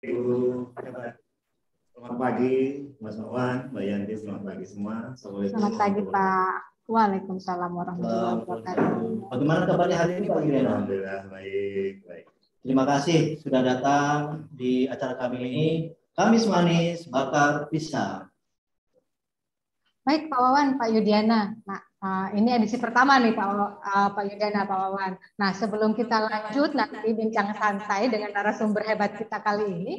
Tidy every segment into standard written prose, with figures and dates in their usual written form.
Ibu, selamat pagi Mas Mawan, Mbak Yanti, selamat pagi semua. Selamat pagi Pak. Waalaikumsalam warahmatullahi wabarakatuh. Bagaimana kabarnya hari ini Pak Yuliana? Alhamdulillah baik, baik. Terima kasih sudah datang di acara kami ini. Kamis Manis Bakar Pisang. Baik Pak Wawan, Pak Yudiana. Nah, ini edisi pertama nih Pak Yudiana, Pak Wawan. Nah, sebelum kita lanjut nanti bincang santai dengan narasumber hebat kita kali ini,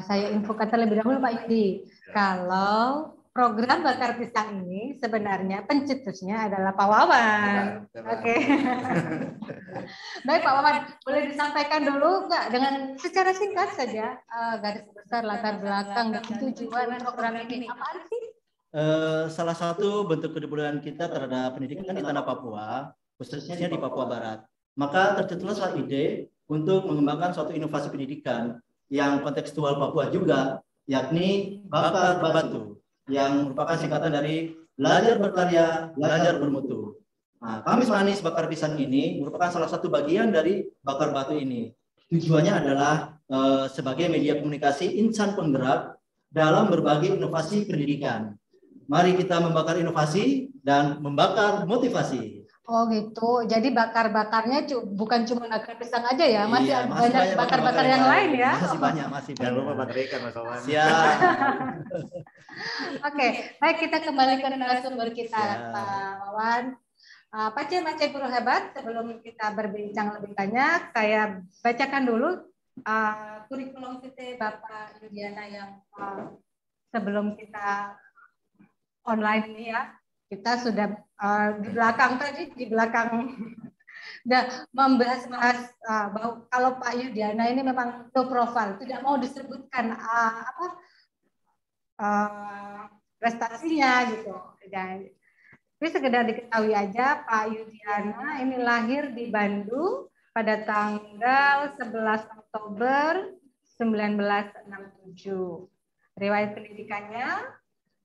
saya infokan terlebih dahulu Pak Yudi. Kalau program Bakar Pisang ini sebenarnya pencetusnya adalah Pak Wawan. Oke. Baik Pak Wawan, boleh disampaikan dulu nggak dengan secara singkat saja garis besar latar belakang dan tujuan program ini apa sih? Salah satu bentuk kepedulian kita terhadap pendidikan di tanah Papua, khususnya di Papua Barat. Maka tercetuslah ide untuk mengembangkan suatu inovasi pendidikan yang kontekstual Papua juga, yakni Bakar Batu, yang merupakan singkatan dari belajar berkarya, belajar bermutu. Nah, Kamis Manis Bakar Pisang ini merupakan salah satu bagian dari Bakar Batu ini. Tujuannya adalah sebagai media komunikasi insan penggerak dalam berbagai inovasi pendidikan. Mari kita membakar inovasi dan membakar motivasi. Oh gitu, jadi bakar-bakarnya bukan cuma bakar pisang aja ya, masih Iya, ada masih banyak bakar-bakar yang lain ya. Masih banyak, masih Jangan banyak. lupa bakar ikan Mas Mawan. Siap. Oke, baik kita kembali ke narasumber kita Pak Wawan. Pak Cek Guru Hebat, sebelum kita berbincang lebih banyak, saya bacakan dulu kurikulum VT Bapak Yudiana yang sebelum kita online ini ya. Kita sudah di belakang udah membahas bahwa kalau Pak Yudiana ini memang low profile, tidak mau disebutkan prestasinya gitu. Tapi sekedar diketahui aja Pak Yudiana ini lahir di Bandung pada tanggal 11 Oktober 1967. Riwayat pendidikannya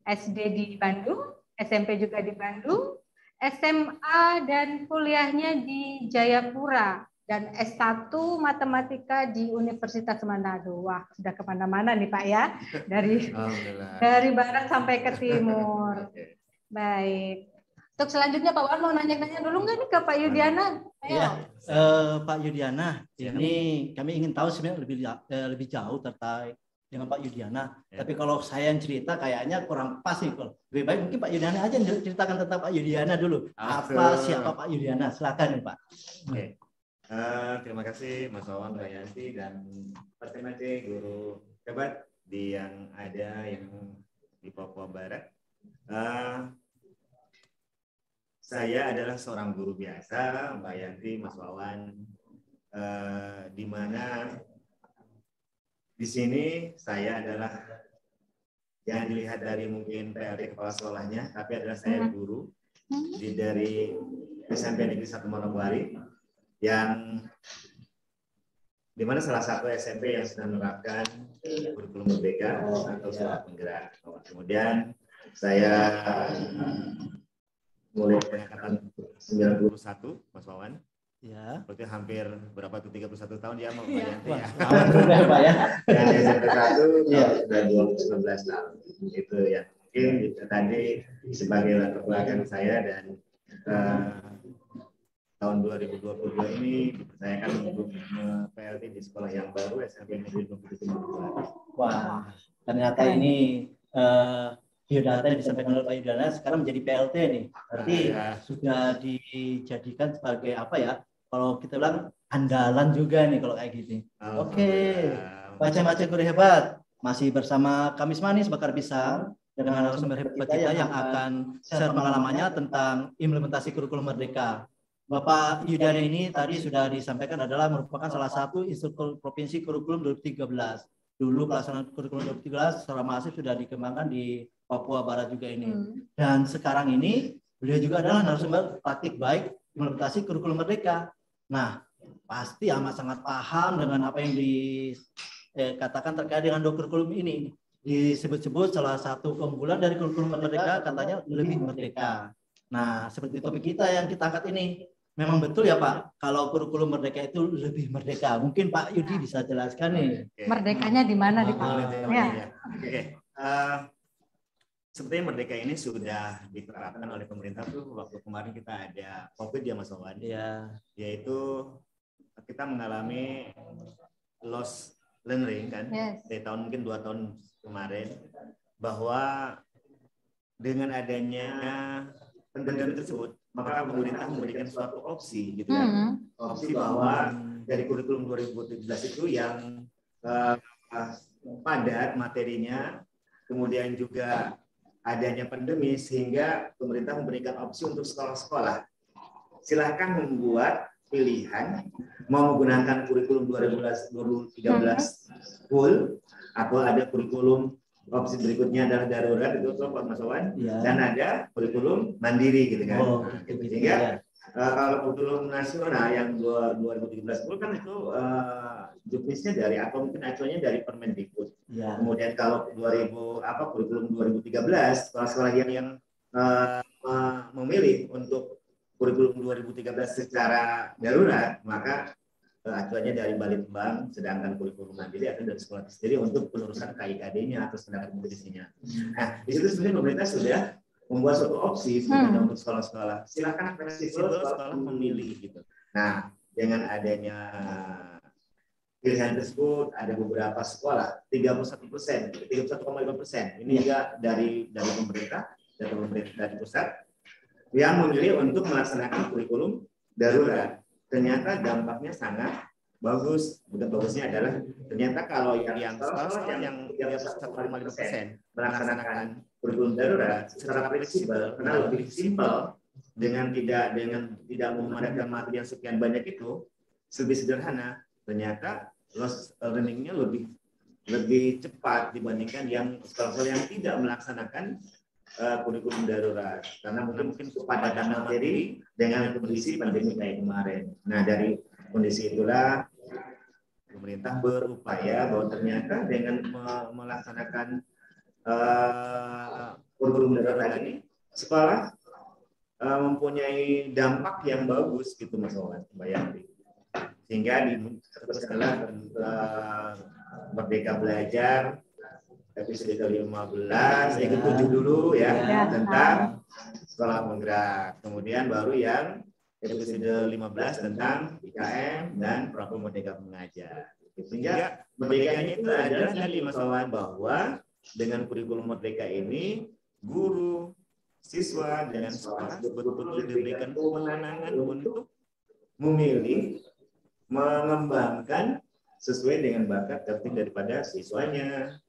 SD di Bandung, SMP juga di Bandung, SMA dan kuliahnya di Jayapura, dan S1 Matematika di Universitas Manado. Wah, sudah kemana-mana nih Pak ya, dari barat sampai ke timur. Baik. Untuk selanjutnya Pak Wan mau nanya-nanya dulu nggak nih ke Pak Yudiana? Iya, Pak Yudiana, ini kami ingin tahu sebenarnya lebih jauh terkait dengan Pak Yudiana. Tapi kalau saya yang cerita kayaknya kurang pas nih. Lebih baik mungkin Pak Yudiana aja ceritakan tentang Pak Yudiana dulu. Siapa Pak Yudiana? Silakan Pak. Oke. Terima kasih Mas Wawan, Mbak Yanti, dan Pak Cek Guru Hebat yang di Papua Barat. Saya adalah seorang guru biasa, Mbak Yanti, Mas Wawan, di mana di sini saya adalah yang dilihat dari mungkin PLT kepala sekolahnya, tapi adalah saya guru dari SMP Negeri 1 Manokwari, yang dimana salah satu SMP yang sedang menerapkan kurikulum merdeka atau sekolah penggerak. Kemudian saya mulai dari angkatan 91, Mas Wawan. Ya. Berarti hampir berapa tuh 31 tahun ya Mbak Yanti ya. Pak ya. Dan SMP 1 sudah 19 tahun. Itu ya. Mungkin tadi sebagai latar belakang saya, dan tahun 2022 ini dipercayakan untuk PLT di sekolah yang baru SMP Negeri 27 Manokwari. Wah, ternyata ini biodata yang disampaikan oleh Pak Yudiana sekarang menjadi PLT nih. Berarti sudah dijadikan sebagai apa ya? Kalau kita bilang andalan juga nih kalau kayak gitu. Oke. Baca-baca guru hebat. Masih bersama Kamis Manis Bakar Pisang dengan narasumber hebat kita yang akan share pengalamannya tentang implementasi kurikulum merdeka. Bapak Yudiana ini tadi sudah disampaikan adalah merupakan salah satu instruktur provinsi kurikulum 2013. Dulu pelaksanaan kurikulum 2013 secara masif sudah dikembangkan di Papua Barat juga ini. Dan sekarang ini beliau juga adalah narasumber praktik baik implementasi kurikulum merdeka. Nah, pasti amat sangat paham dengan apa yang dikatakan terkait dengan kurikulum ini. Disebut-sebut salah satu keunggulan dari kurikulum merdeka katanya lebih merdeka. Nah, seperti topik kita yang kita angkat ini, memang betul ya Pak, kalau kurikulum merdeka itu lebih merdeka. Mungkin Pak Yudi bisa jelaskan nih. Merdekanya di mana nih Pak? Ya. Oke. Sepertinya merdeka ini sudah diterapkan oleh pemerintah tuh waktu kemarin kita ada COVID ya Mas Wawan. Ya. Yaitu kita mengalami loss learning kan, dari tahun mungkin 2 tahun kemarin, bahwa dengan adanya pandemi tersebut, maka pemerintah memberikan suatu opsi gitu kan, opsi bahwa dari kurikulum 2017 itu yang padat materinya, kemudian juga adanya pandemi, sehingga pemerintah memberikan opsi untuk sekolah-sekolah silahkan membuat pilihan mau menggunakan kurikulum 2013 full atau ada kurikulum opsi berikutnya adalah darurat itu Pak Mas Wawan, dan ada kurikulum mandiri gitu kan. Sehingga kalau kurikulum nasional yang 2013 full kan itu juknisnya dari atau mungkin acuannya dari Permendikbud. Kemudian kalau kurikulum 2013 sekolah-sekolah yang memilih untuk kurikulum 2013 secara darurat, maka acuannya dari Balitbang, sedangkan kurikulum mandiri atau dari sekolah sendiri untuk penerusan KIKD-nya atau standar kompetisinya. Nah, di situ sebenarnya pemerintah sudah membuat suatu opsi sebenarnya untuk sekolah-sekolah. Silakan fleksibel sekolah memilih gitu. Nah, dengan adanya pilihan tersebut ada beberapa sekolah 31%, 31,5%. Ini juga dari pemerintah, dari pusat yang memilih untuk melaksanakan kurikulum darurat. Ternyata dampaknya sangat bagus. Bukan bagusnya adalah ternyata kalau yang sekolah yang 31,5% melaksanakan kurikulum darurat secara fleksibel, karena lebih simpel dengan tidak memadatkan materi yang sekian banyak itu, lebih sederhana. Ternyata loss learning-nya lebih cepat dibandingkan yang sekolah-sekolah yang tidak melaksanakan kurikulum darurat, karena mungkin kepadatan materi dengan kondisi pandemi kayak kemarin. Nah, dari kondisi itulah pemerintah berupaya bahwa ternyata dengan melaksanakan kurikulum darurat ini, sekolah mempunyai dampak yang bagus gitu Mas Wawan, Mbak Yanti. Sehingga setelah Merdeka Belajar episode ke-15, ke-7 dulu ya, tentang sekolah penggerak. Kemudian baru yang episode 15 tentang IKM dan program Merdeka Mengajar. Sehingga merdekanya itu adalah tadi Mas Wawan, bahwa dengan kurikulum merdeka ini guru, siswa, dan sekolah betul-betul diberikan kewenangan untuk memilih, mengembangkan sesuai dengan bakat tertinggi daripada siswanya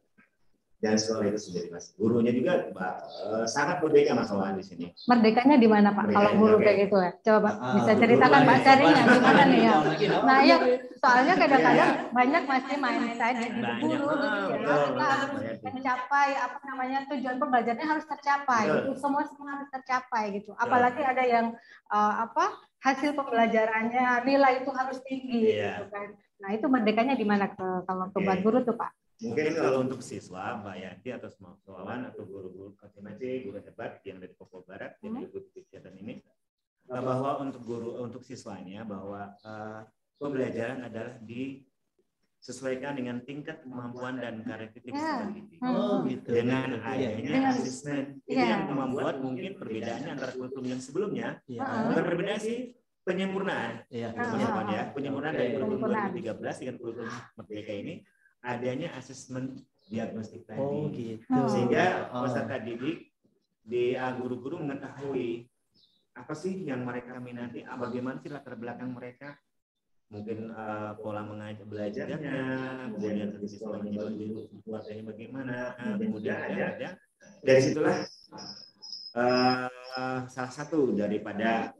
dan sekolah itu sendiri, Mas. Gurunya juga sangat merdeka Mas Wawan di sini. Merdekanya di mana Pak? Kalau guru kayak gitu ya, coba bisa ceritakan Pak sharingnya gimana nih ya? Nah ya, soalnya kadang-kadang banyak masih mindset di guru gitu ya, kita harus mencapai tujuan pembelajarannya harus tercapai, itu semua harus tercapai gitu. Apalagi ada yang hasil pembelajarannya nilai itu harus tinggi gitu kan. Nah itu merdekanya di mana kalau buat guru tuh Pak? Mungkin kalau untuk siswa, Mbak Yanti atau Mas Wawan atau guru-guru KTMC, guru hebat yang dari Papua Barat yang ikut kegiatan ini, bahwa untuk siswanya bahwa pembelajaran adalah disesuaikan dengan tingkat kemampuan dan karakteristik gitu. Dengan adanya asesmen itu yang membuat mungkin perbedaannya antara kurikulum yang sebelumnya. Bukan perbedaan sih, penyempurnaan. Penyempurnaan dari kurikulum 2013 dengan kurikulum Merdeka ini adanya asesmen diagnostik tadi, gitu. Sehingga peserta didik guru-guru mengetahui apa sih yang mereka minati, bagaimana sih latar belakang mereka, mungkin pola belajarnya, kemudian siswanya keluarganya bagaimana, kemudian ada dari situlah salah satu daripada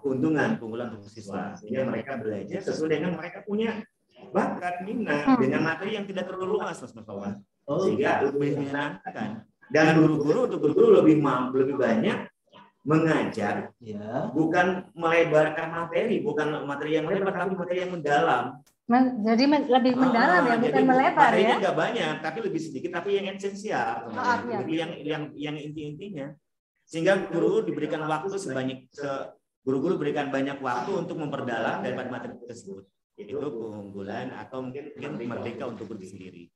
keunggulan untuk siswa, sehingga mereka belajar sesuai dengan mereka punya bakat, minat, dengan materi yang tidak terlalu luas Mas Wawan, sehingga lebih menyenangkan. Dan guru-guru lebih banyak mengajar, bukan melebarkan materi, bukan materi yang lebar, tapi materi yang mendalam. Jadi lebih mendalam ya, bukan melebar ya. Materinya nggak banyak, tapi lebih sedikit, tapi yang esensial, yang inti-intinya. Sehingga guru diberikan waktu guru-guru berikan banyak waktu untuk memperdalam daripada materi tersebut. Itu keunggulan atau mungkin merdeka untuk berdiri sendiri.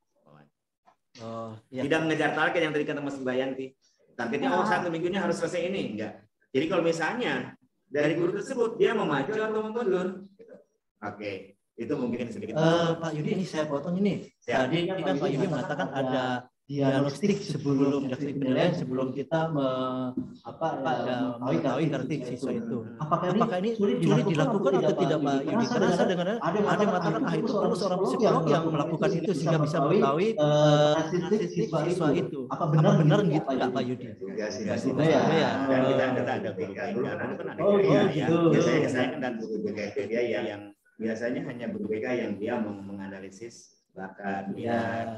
Tidak mengejar target yang tadi kata Mas Bayanti. Targetnya 1 minggunya harus selesai ini, enggak. Jadi kalau misalnya dari guru tersebut dia mau maju atau mundur, oke, itu mungkin sedikit. Pak Yudi, ini saya potong ini. Tadi kan Pak Yudi mengatakan ada diagnostik sebelum diagnostik penilaian sebelum kita mengetahui karakter siswa itu. Apakah ini sulit dilakukan atau tidak, Pak Yudi? Karena saya dengar ada yang mengatakan itu perlu seorang psikolog yang melakukan itu sehingga bisa mengetahui karakteristik siswa itu. Apa benar gitu nggak, Pak Yudi? Ya. Dan kita ada guru BK, biasanya saya kan dan guru BK dia yang biasanya hanya guru BK yang dia menganalisis bakat,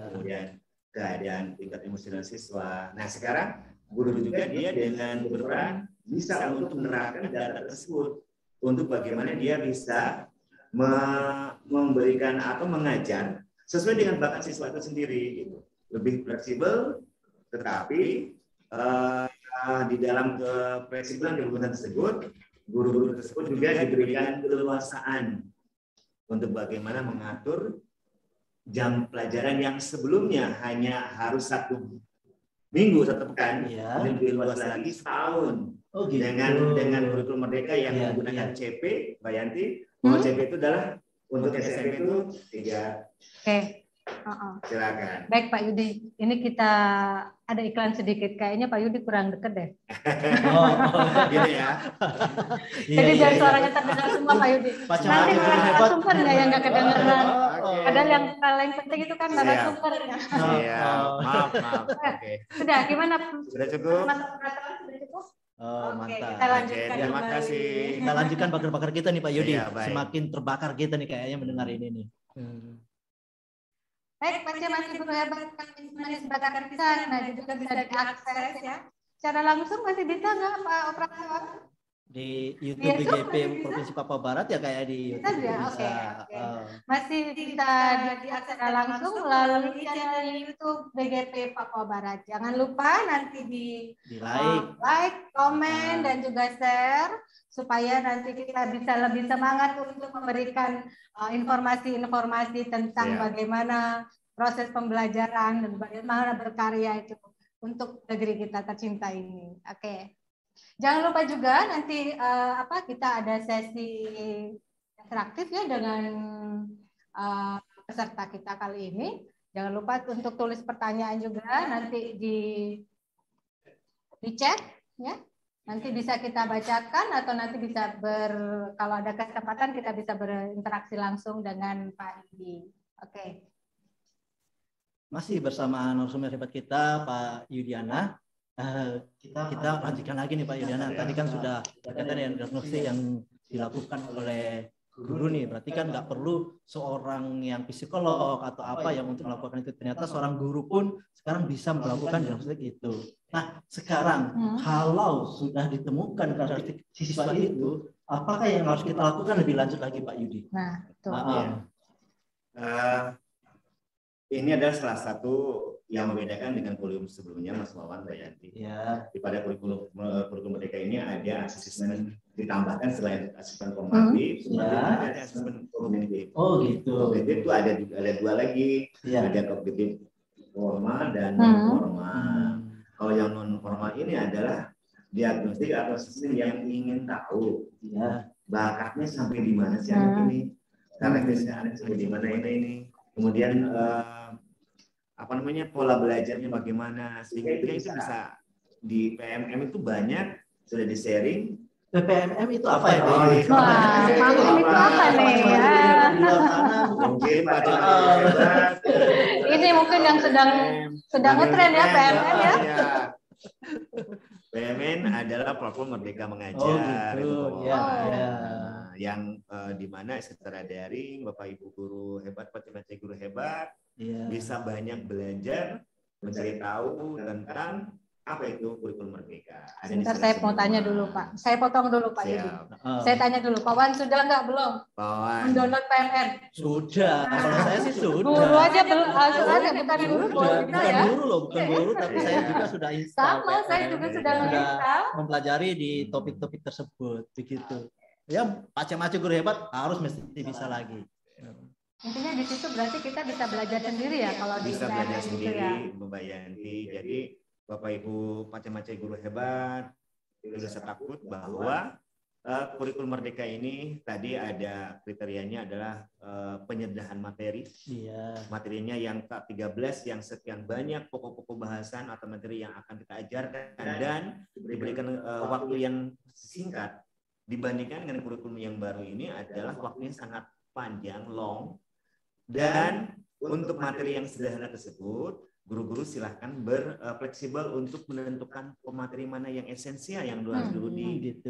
kemudian keadaan tingkat emosional siswa. Nah sekarang guru juga dia dengan berperan bisa untuk menerapkan data tersebut untuk bagaimana dia bisa memberikan atau mengajar sesuai dengan bakat siswa itu sendiri, gitu. Lebih fleksibel, tetapi di dalam kefleksibelan kebutuhan tersebut, guru-guru tersebut juga diberikan keleluasaan untuk bagaimana mengatur jam pelajaran yang sebelumnya hanya harus 1 minggu, 1 pekan, lebih luas lagi setahun. Gitu. Dengan kurikulum merdeka yang menggunakan CP, Mbak Yanti, bahwa CP itu adalah untuk SMP itu 3. Oke. Silakan. Baik Pak Yudi, ini kita ada iklan sedikit. Kayaknya Pak Yudi kurang deket deh. Gitu ya. Jadi biar suaranya terdengar semua Pak Yudi. Nanti malah sumbernya yang nggak kedengeran. Padahal yang paling penting itu kan narasumbernya. Iya. Maaf. Oke. Sudah, gimana? Sudah cukup? Sudah cukup? Mantap. Kita lanjutkan. Terima kasih. Kita lanjutkan bakar-bakar kita nih Pak Yudi. Iya, semakin terbakar kita nih kayaknya mendengar ini nih. Baik, masih guru hebat manis bakar kita, nah juga bisa diakses ya. Secara langsung masih bisa nggak Pak Operator? Di YouTube BGP Provinsi Papua Barat ya kayak di YouTube ya, bisa. Masih bisa diakses langsung melalui channel YouTube BGP Papua Barat. Jangan lupa nanti di like, komen dan juga share supaya nanti kita bisa lebih semangat untuk memberikan informasi-informasi tentang bagaimana proses pembelajaran dan bagaimana berkarya itu untuk negeri kita tercinta ini. Oke. Jangan lupa juga nanti kita ada sesi interaktif ya dengan peserta kita kali ini. Jangan lupa untuk tulis pertanyaan juga nanti di chat ya. Nanti bisa kita bacakan atau nanti bisa kalau ada kesempatan kita bisa berinteraksi langsung dengan Pak Yudi. Oke. Masih bersama narasumber hebat kita Pak Yudiana. Kita lanjutkan lagi nih Pak Yudiana. Tadi kan sudah berkaitan dengan diagnosis yang dilakukan oleh guru nih. Berarti kan nggak perlu seorang yang psikolog atau apa yang untuk melakukan itu. Ternyata seorang guru pun sekarang bisa melakukan diagnosis itu. Nah sekarang kalau sudah ditemukan karakteristik siswa itu, apakah yang harus kita lakukan lebih lanjut lagi Pak Yudi? Nah itu. Ini adalah salah satu yang membedakan dengan kurikulum sebelumnya, Mas Wawan, Mbak Yanti. Ya. Pada kurikulum merdeka ini ada asesmen ditambahkan selain asesmen formatif, ada asesmen kognitif. Oh gitu. Kognitif itu ada 2 lagi, ada kognitif formal dan non formal. Kalau yang non formal ini adalah diagnostik atau asesmen yang ingin tahu bakatnya sampai di mana sih anak ini, karakteristiknya anak sampai di mana ini. Kemudian pola belajarnya bagaimana sehingga itu bisa di PMM itu banyak sudah di sharing. PMM itu apa ya? Itu apa nih ya? Mungkin ini mungkin yang sedang ngetren ya PMM ya. PMN adalah platform Merdeka Mengajar. Yang di mana secara daring Bapak Ibu guru hebat, Pak guru hebat bisa banyak belajar, mencari tahu tentang apa itu kurikulum merdeka? Sebentar saya mau tanya dulu Pak. Saya potong dulu Pak Yudi. Saya tanya dulu, Pak Wan sudah nggak belum? Pak Wan. Mendownload PMN? Sudah. Kalau saya sih sudah. Guru aja belum, bukan guru. Bukan guru loh, bukan guru, tapi saya juga sudah install. Sama, saya juga sudah menginstal. Mempelajari di topik-topik tersebut, begitu. Ya, macam-macam guru hebat harus mesti bisa lagi. Intinya di situ berarti kita bisa belajar sendiri ya kalau di bisa belajar gitu sendiri, ya. Mbak Yanti. Jadi Bapak Ibu macam-macam guru hebat, tidak usah takut bahwa kurikulum merdeka ini tadi ada kriterianya adalah penyederhanaan materi. Iya. Materinya yang ke-13 yang sekian banyak pokok-pokok bahasan atau materi yang akan kita ajarkan dan diberikan waktu yang singkat dibandingkan dengan kurikulum yang baru ini adalah waktunya sangat panjang, long. Dan untuk materi yang sederhana tersebut, guru-guru silahkan berfleksibel untuk menentukan pemateri mana yang esensial yang harus dulu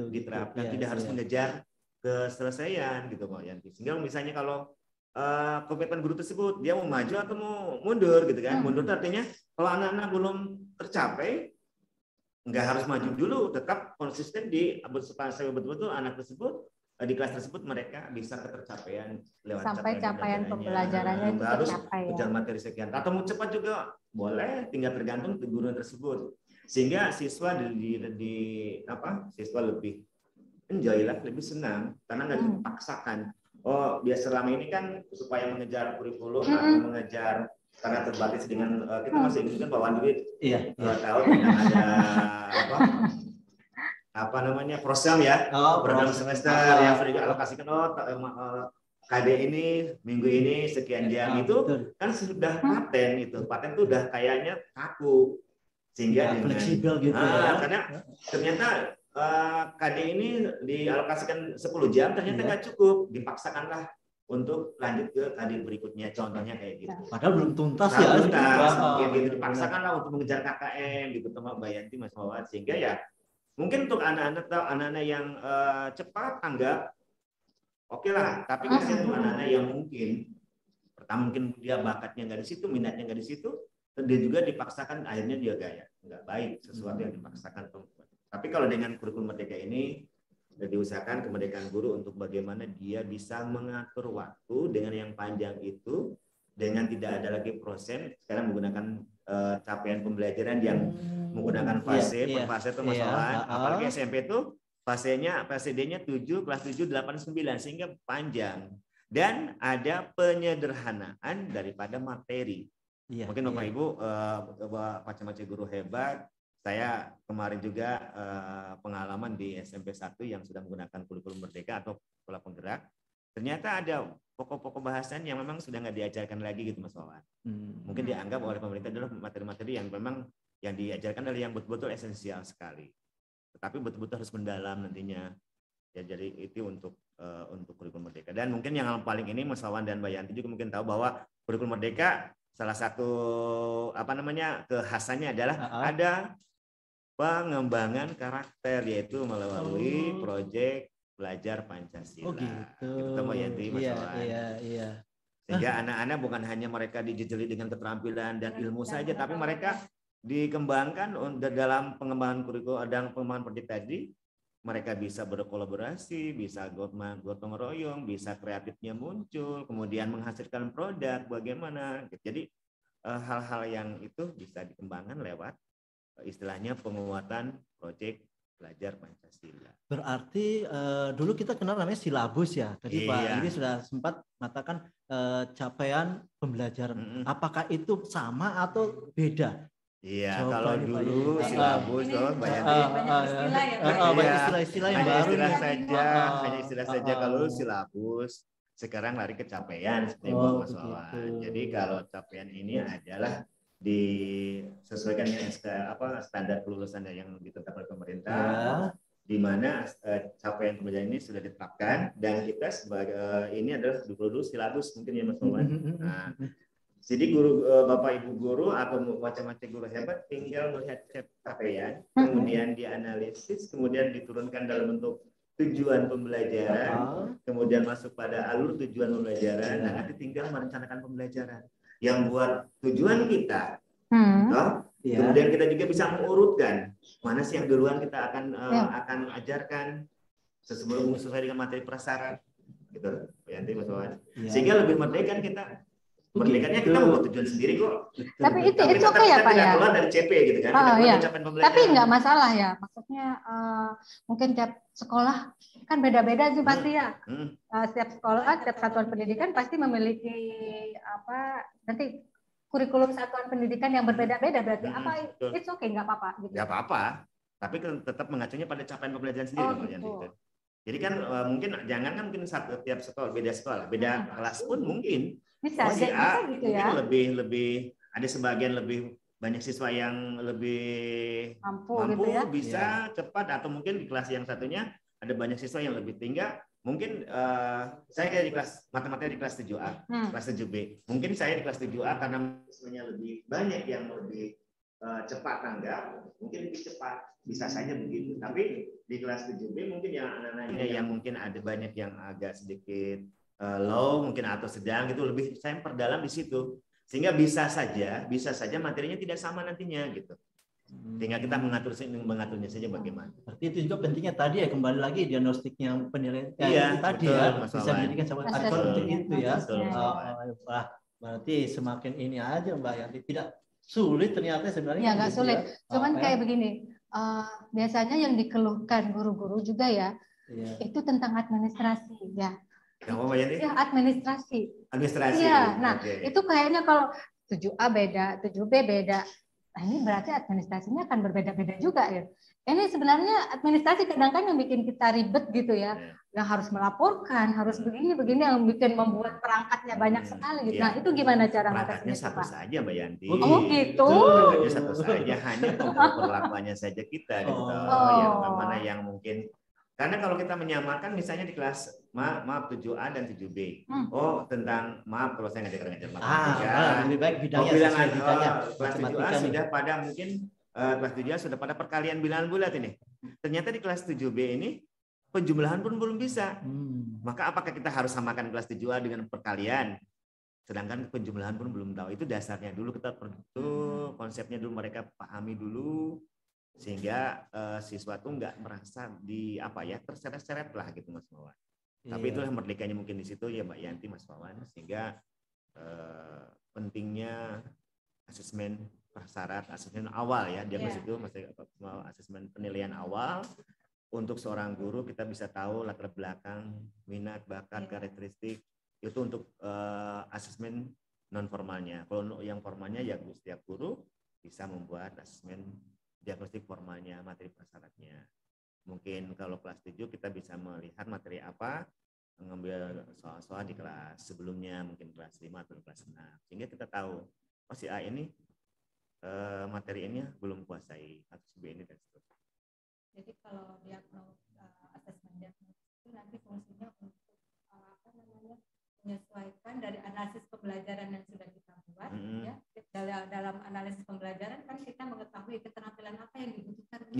diterapkan, tidak harus mengejar keselesaian gitu Pak Yanti. Sehingga misalnya kalau komitmen guru tersebut dia mau maju atau mau mundur gitu kan. Mundur itu artinya kalau anak-anak belum tercapai nggak harus maju dulu, tetap konsisten di betul-betul anak tersebut di kelas tersebut mereka bisa ketercapaian lewat sampai capaian pembelajarannya itu harus tercapai kejar materi sekian atau mau cepat juga boleh, tinggal tergantung guru tersebut sehingga siswa siswa lebih enjoy lah, lebih senang karena nggak dipaksakan. Oh biasa selama ini kan supaya mengejar kurikulum atau mengejar karena terbatas dengan kita masih ingat Pak Wandi 2 tahun ada program ya, program semester yang sudah dialokasikan KD ini minggu ini sekian jam itu kan sudah paten itu udah kayaknya kaku sehingga fleksibel gitu karena ternyata KD ini dialokasikan 10 jam ternyata nggak cukup, dipaksakanlah untuk lanjut ke KD berikutnya, contohnya kayak gitu. Padahal belum tuntas gitu dipaksakanlah untuk mengejar KKM gitu sama Mbak Yanti Mas Mawar sehingga ya mungkin untuk anak-anak yang cepat anggap oke lah, tapi kan untuk anak-anak yang mungkin dia bakatnya nggak di situ, minatnya nggak di situ, dia juga dipaksakan akhirnya dia nggak baik sesuatu yang dipaksakan. Tapi kalau dengan kurikulum merdeka ini diusahakan kemerdekaan guru untuk bagaimana dia bisa mengatur waktu dengan yang panjang itu dengan tidak ada lagi sekarang menggunakan capaian pembelajaran yang menggunakan fase per fase itu masalah apalagi SMP itu fase D-nya 7 kelas 7 8 9 sehingga panjang dan ada penyederhanaan daripada materi. Mungkin Bapak Ibu macam-macam guru hebat, saya kemarin juga pengalaman di SMP 1 yang sudah menggunakan kurikulum merdeka atau pola penggerak. Ternyata ada pokok-pokok bahasan yang memang sudah nggak diajarkan lagi gitu Mas Wawan. Mungkin dianggap oleh pemerintah adalah materi-materi yang memang yang diajarkan adalah yang betul-betul esensial sekali. Tetapi betul-betul harus mendalam nantinya. Ya jadi itu untuk kurikulum merdeka. Dan mungkin yang paling ini Mas Wawan dan Mbak Yanti juga mungkin tahu bahwa kurikulum merdeka salah satu kekhasannya adalah ada pengembangan karakter yaitu melalui proyek belajar Pancasila. Oh gitu. Itu Mbak Yanti, Mas Wawan. Iya. Sehingga anak-anak bukan hanya mereka dijejeli dengan keterampilan dan ilmu saja, tapi mereka dikembangkan dalam pengembangan kurikulum dan pengembangan proyek tadi. Mereka bisa berkolaborasi, bisa gotong royong, bisa kreatifnya muncul, kemudian menghasilkan produk bagaimana. Jadi hal-hal yang itu bisa dikembangkan lewat istilahnya penguatan proyek belajar Pancasila. Berarti dulu kita kenal namanya silabus ya. Tadi Pak ini sudah sempat mengatakan capaian pembelajaran. Apakah itu sama atau beda? Iya, kalau dulu silabus banyak istilah yang baru hanya istilah saja kalau standar sekarang lari ke capaian seperti Mas Wawan. Jadi kalau capaian ini adalah disesuaikan dengan standar kelulusan yang ditetapkan oleh pemerintah, di mana capaian pembelajaran ini sudah ditetapkan dan kita sebagai ini adalah dulu silabus mungkin ya Mas Wawan. Nah, jadi Bapak Ibu guru atau macam-macam guru hebat tinggal melihat capaian, kemudian dianalisis, kemudian diturunkan dalam bentuk tujuan pembelajaran, kemudian masuk pada alur tujuan pembelajaran, dan nanti tinggal merencanakan pembelajaran. Yang buat tujuan kita, Iya. Kemudian kita juga bisa mengurutkan mana sih yang duluan kita akan ajarkan sesuai dengan materi prasyarat, gitu, Pak Yanti, Mas Wawan. Iya. Sehingga lebih merdeka kita. Merdekanya kita membuat tujuan sendiri kok. Tapi itu oke ya Pak ya. Keluar dari CP gitu kan. Oh, iya. Capaian pembelajaran. Tapi nggak masalah ya. Maksudnya mungkin tiap sekolah kan beda-beda sih pasti ya. Setiap sekolah, setiap satuan pendidikan pasti memiliki nanti kurikulum satuan pendidikan yang berbeda-beda berarti it's okay, nggak apa-apa gitu. Nggak apa-apa. Tapi kan tetap mengacunya pada capaian pembelajaran sendiri. Gitu. Jadi kan mungkin jangan kan mungkin tiap sekolah, beda kelas pun mungkin. Bisa si A gitu mungkin ya. lebih ada sebagian lebih banyak siswa yang lebih mampu gitu ya. bisa cepat, atau mungkin di kelas yang satunya ada banyak siswa yang lebih tinggi. Mungkin saya kayak di kelas matematika di kelas 7A, kelas 7B. Mungkin saya di kelas 7A karena siswanya lebih banyak yang lebih cepat tanggap, mungkin lebih cepat, bisa saja begitu. Tapi di kelas 7B mungkin yang anak-anaknya yang mungkin ada banyak yang agak sedikit low mungkin atau sedang gitu, lebih saya perdalam di situ, sehingga bisa saja materinya tidak sama nantinya gitu. Tinggal kita mengaturnya saja bagaimana. Berarti itu juga pentingnya tadi ya, kembali lagi diagnostiknya penilaian tadi betul, ya, Mas bisa menjadikan sama aktor untuk itu ya. Berarti semakin ini aja Mbak Yanti, tidak sulit ternyata sebenarnya. Ya nggak sulit, cuman kayak begini, biasanya yang dikeluhkan guru-guru juga ya, itu tentang administrasi ya. Ya administrasi. Iya, nah itu kayaknya kalau 7A beda, 7B beda. Nah ini berarti administrasinya akan berbeda-beda juga ya. Ini sebenarnya administrasi kadang-kadang yang bikin kita ribet gitu ya. Yang harus melaporkan, harus begini yang bikin membuat perangkatnya banyak sekali gitu. Nah itu gimana cara mengatasinya? Satu saja Mbak Yanti. Oh gitu. Perangkatnya satu saja, hanya perlakuannya saja kita gitu. Yang mana yang mungkin. Karena kalau kita menyamakan misalnya di kelas maaf 7A dan 7B. Tentang kalau saya ngajar matematika. Lebih baik bidangnya. Kelas 7A sudah pada mungkin kelas 7A sudah pada perkalian bilangan bulat ini. Ternyata di kelas 7B ini penjumlahan pun belum bisa. Maka apakah kita harus samakan kelas 7A dengan perkalian? Sedangkan penjumlahan pun belum tahu. Itu dasarnya dulu kita perlu konsepnya dulu mereka pahami dulu. Sehingga siswa tuh nggak merasa terseret-seret lah gitu Mas Wawan. Tapi itulah merdekanya mungkin di situ ya Mbak Yanti, Mas Wawan, sehingga pentingnya asesmen prasyarat, asesmen awal ya, diagnosis itu asesmen penilaian awal untuk seorang guru. Kita bisa tahu latar belakang, minat, bakat, karakteristik itu untuk asesmen non formalnya. Kalau yang formalnya ya setiap guru bisa membuat asesmen diagnostik formalnya, materi prasyaratnya. Mungkin kalau kelas 7 kita bisa melihat materi apa, mengambil soal-soal di kelas sebelumnya, mungkin kelas 5 atau kelas 6. Sehingga kita tahu, si A ini materi ini belum kuasai, atau si B ini dan seterusnya. Jadi kalau asesmen diagnostik itu nanti fungsinya untuk menyesuaikan dari analisis pembelajaran yang sudah kita buat ya. Dalam analisis pembelajaran kan kita mengetahui keterampilan apa yang dibutuhkan untuk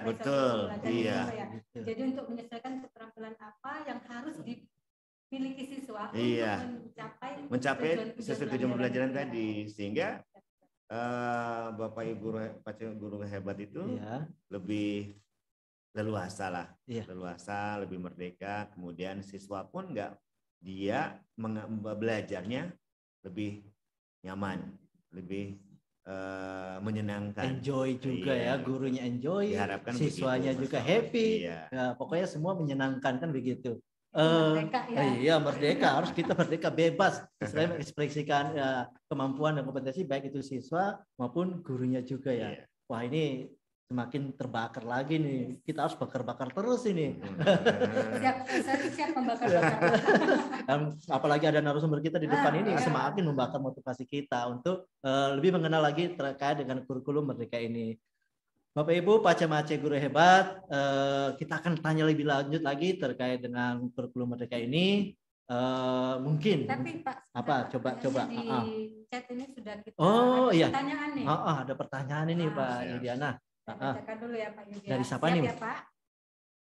betul. Ya. Jadi untuk menyesuaikan keterampilan apa yang harus dimiliki siswa untuk mencapai sesuai tujuan pembelajaran tadi, sehingga Bapak Ibu guru hebat itu lebih leluasa lah, leluasa, lebih merdeka. Kemudian siswa pun dia belajarnya lebih nyaman, lebih menyenangkan, enjoy juga ya, gurunya enjoy, diharapkan siswanya begitu, juga happy. Pokoknya semua menyenangkan kan begitu. Merdeka ya. Iya merdeka, harus kita merdeka, bebas mengekspresikan kemampuan dan kompetensi baik itu siswa maupun gurunya juga ya. Wah ini semakin terbakar lagi nih, kita harus bakar-bakar terus ini. Siap membakar. Apalagi ada narasumber kita di depan ini, semakin membakar motivasi kita untuk lebih mengenal lagi terkait dengan kurikulum merdeka ini. Bapak Ibu, Pace-Mace guru hebat, kita akan tanya lebih lanjut lagi terkait dengan kurikulum merdeka ini. Mungkin tapi Pak, coba di chat ini sudah kita ada pertanyaan nih. Ada pertanyaan ini Pak Yudiana. Bacakan dulu ya Pak Yudiana. Dari siapa nih? Ya, Pak?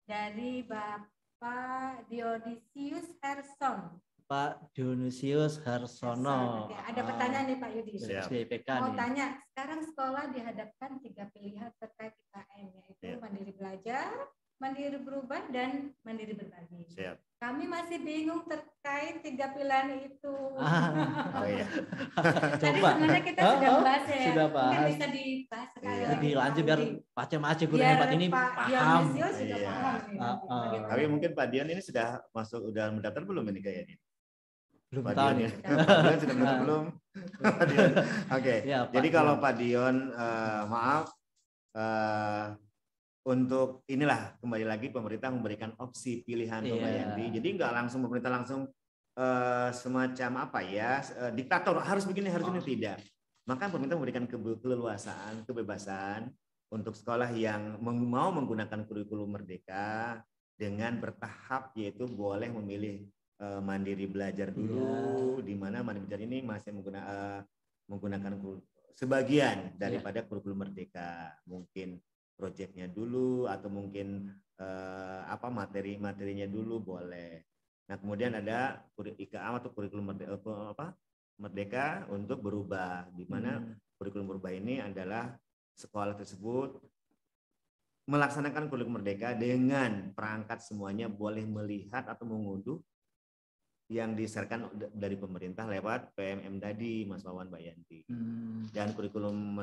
Dari Bapak Diodisius Erson. Pak Dionysius Harsono. Oke, ada pertanyaan nih Pak Yudi. Siap. SDIPK Mau nih. tanya, sekarang sekolah dihadapkan 3 pilihan terkait IKM, yaitu Ya. mandiri belajar, mandiri berubah, dan mandiri berbagi. Siap. Kami masih bingung terkait 3 pilihan itu. Oh iya. Tadi Coba. sebenarnya kita sudah bahas ya. Sudah Mungkin bahas. bisa dibahas sekali Iya. lagi. Jadi lanjut biar macam-macam guru Biar hebat ini Pak paham. Dionysius juga Iya. paham nih nanti bagaimana. Tapi mungkin Pak Dion ini sudah udah mendaftar belum ini kayaknya? Belum Pak tahu Dion nih. ya? Pak Dion sudah mendaftar belum? Pak Dion. Oke. Ya, Pak Jadi kalau Dion. Pak Dion, maaf, untuk inilah kembali lagi pemerintah memberikan opsi pilihan ke Mbak Iya. Yanti. Jadi nggak langsung pemerintah langsung semacam apa ya, diktator harus begini harus ini, tidak. Maka pemerintah memberikan keleluasaan, kebebasan untuk sekolah yang mau menggunakan kurikulum merdeka dengan bertahap, yaitu boleh memilih mandiri belajar dulu, di mana mandiri belajar ini masih menggunakan sebagian daripada kurikulum merdeka, mungkin proyeknya dulu atau mungkin materi-materinya dulu boleh. Nah, kemudian ada IKM atau kurikulum merdeka untuk berubah, di mana kurikulum berubah ini adalah sekolah tersebut melaksanakan kurikulum merdeka dengan perangkat semuanya boleh melihat atau mengunduh yang disarankan dari pemerintah lewat PMM tadi, Mas Wawan, Mbak Yanti. Dan kurikulum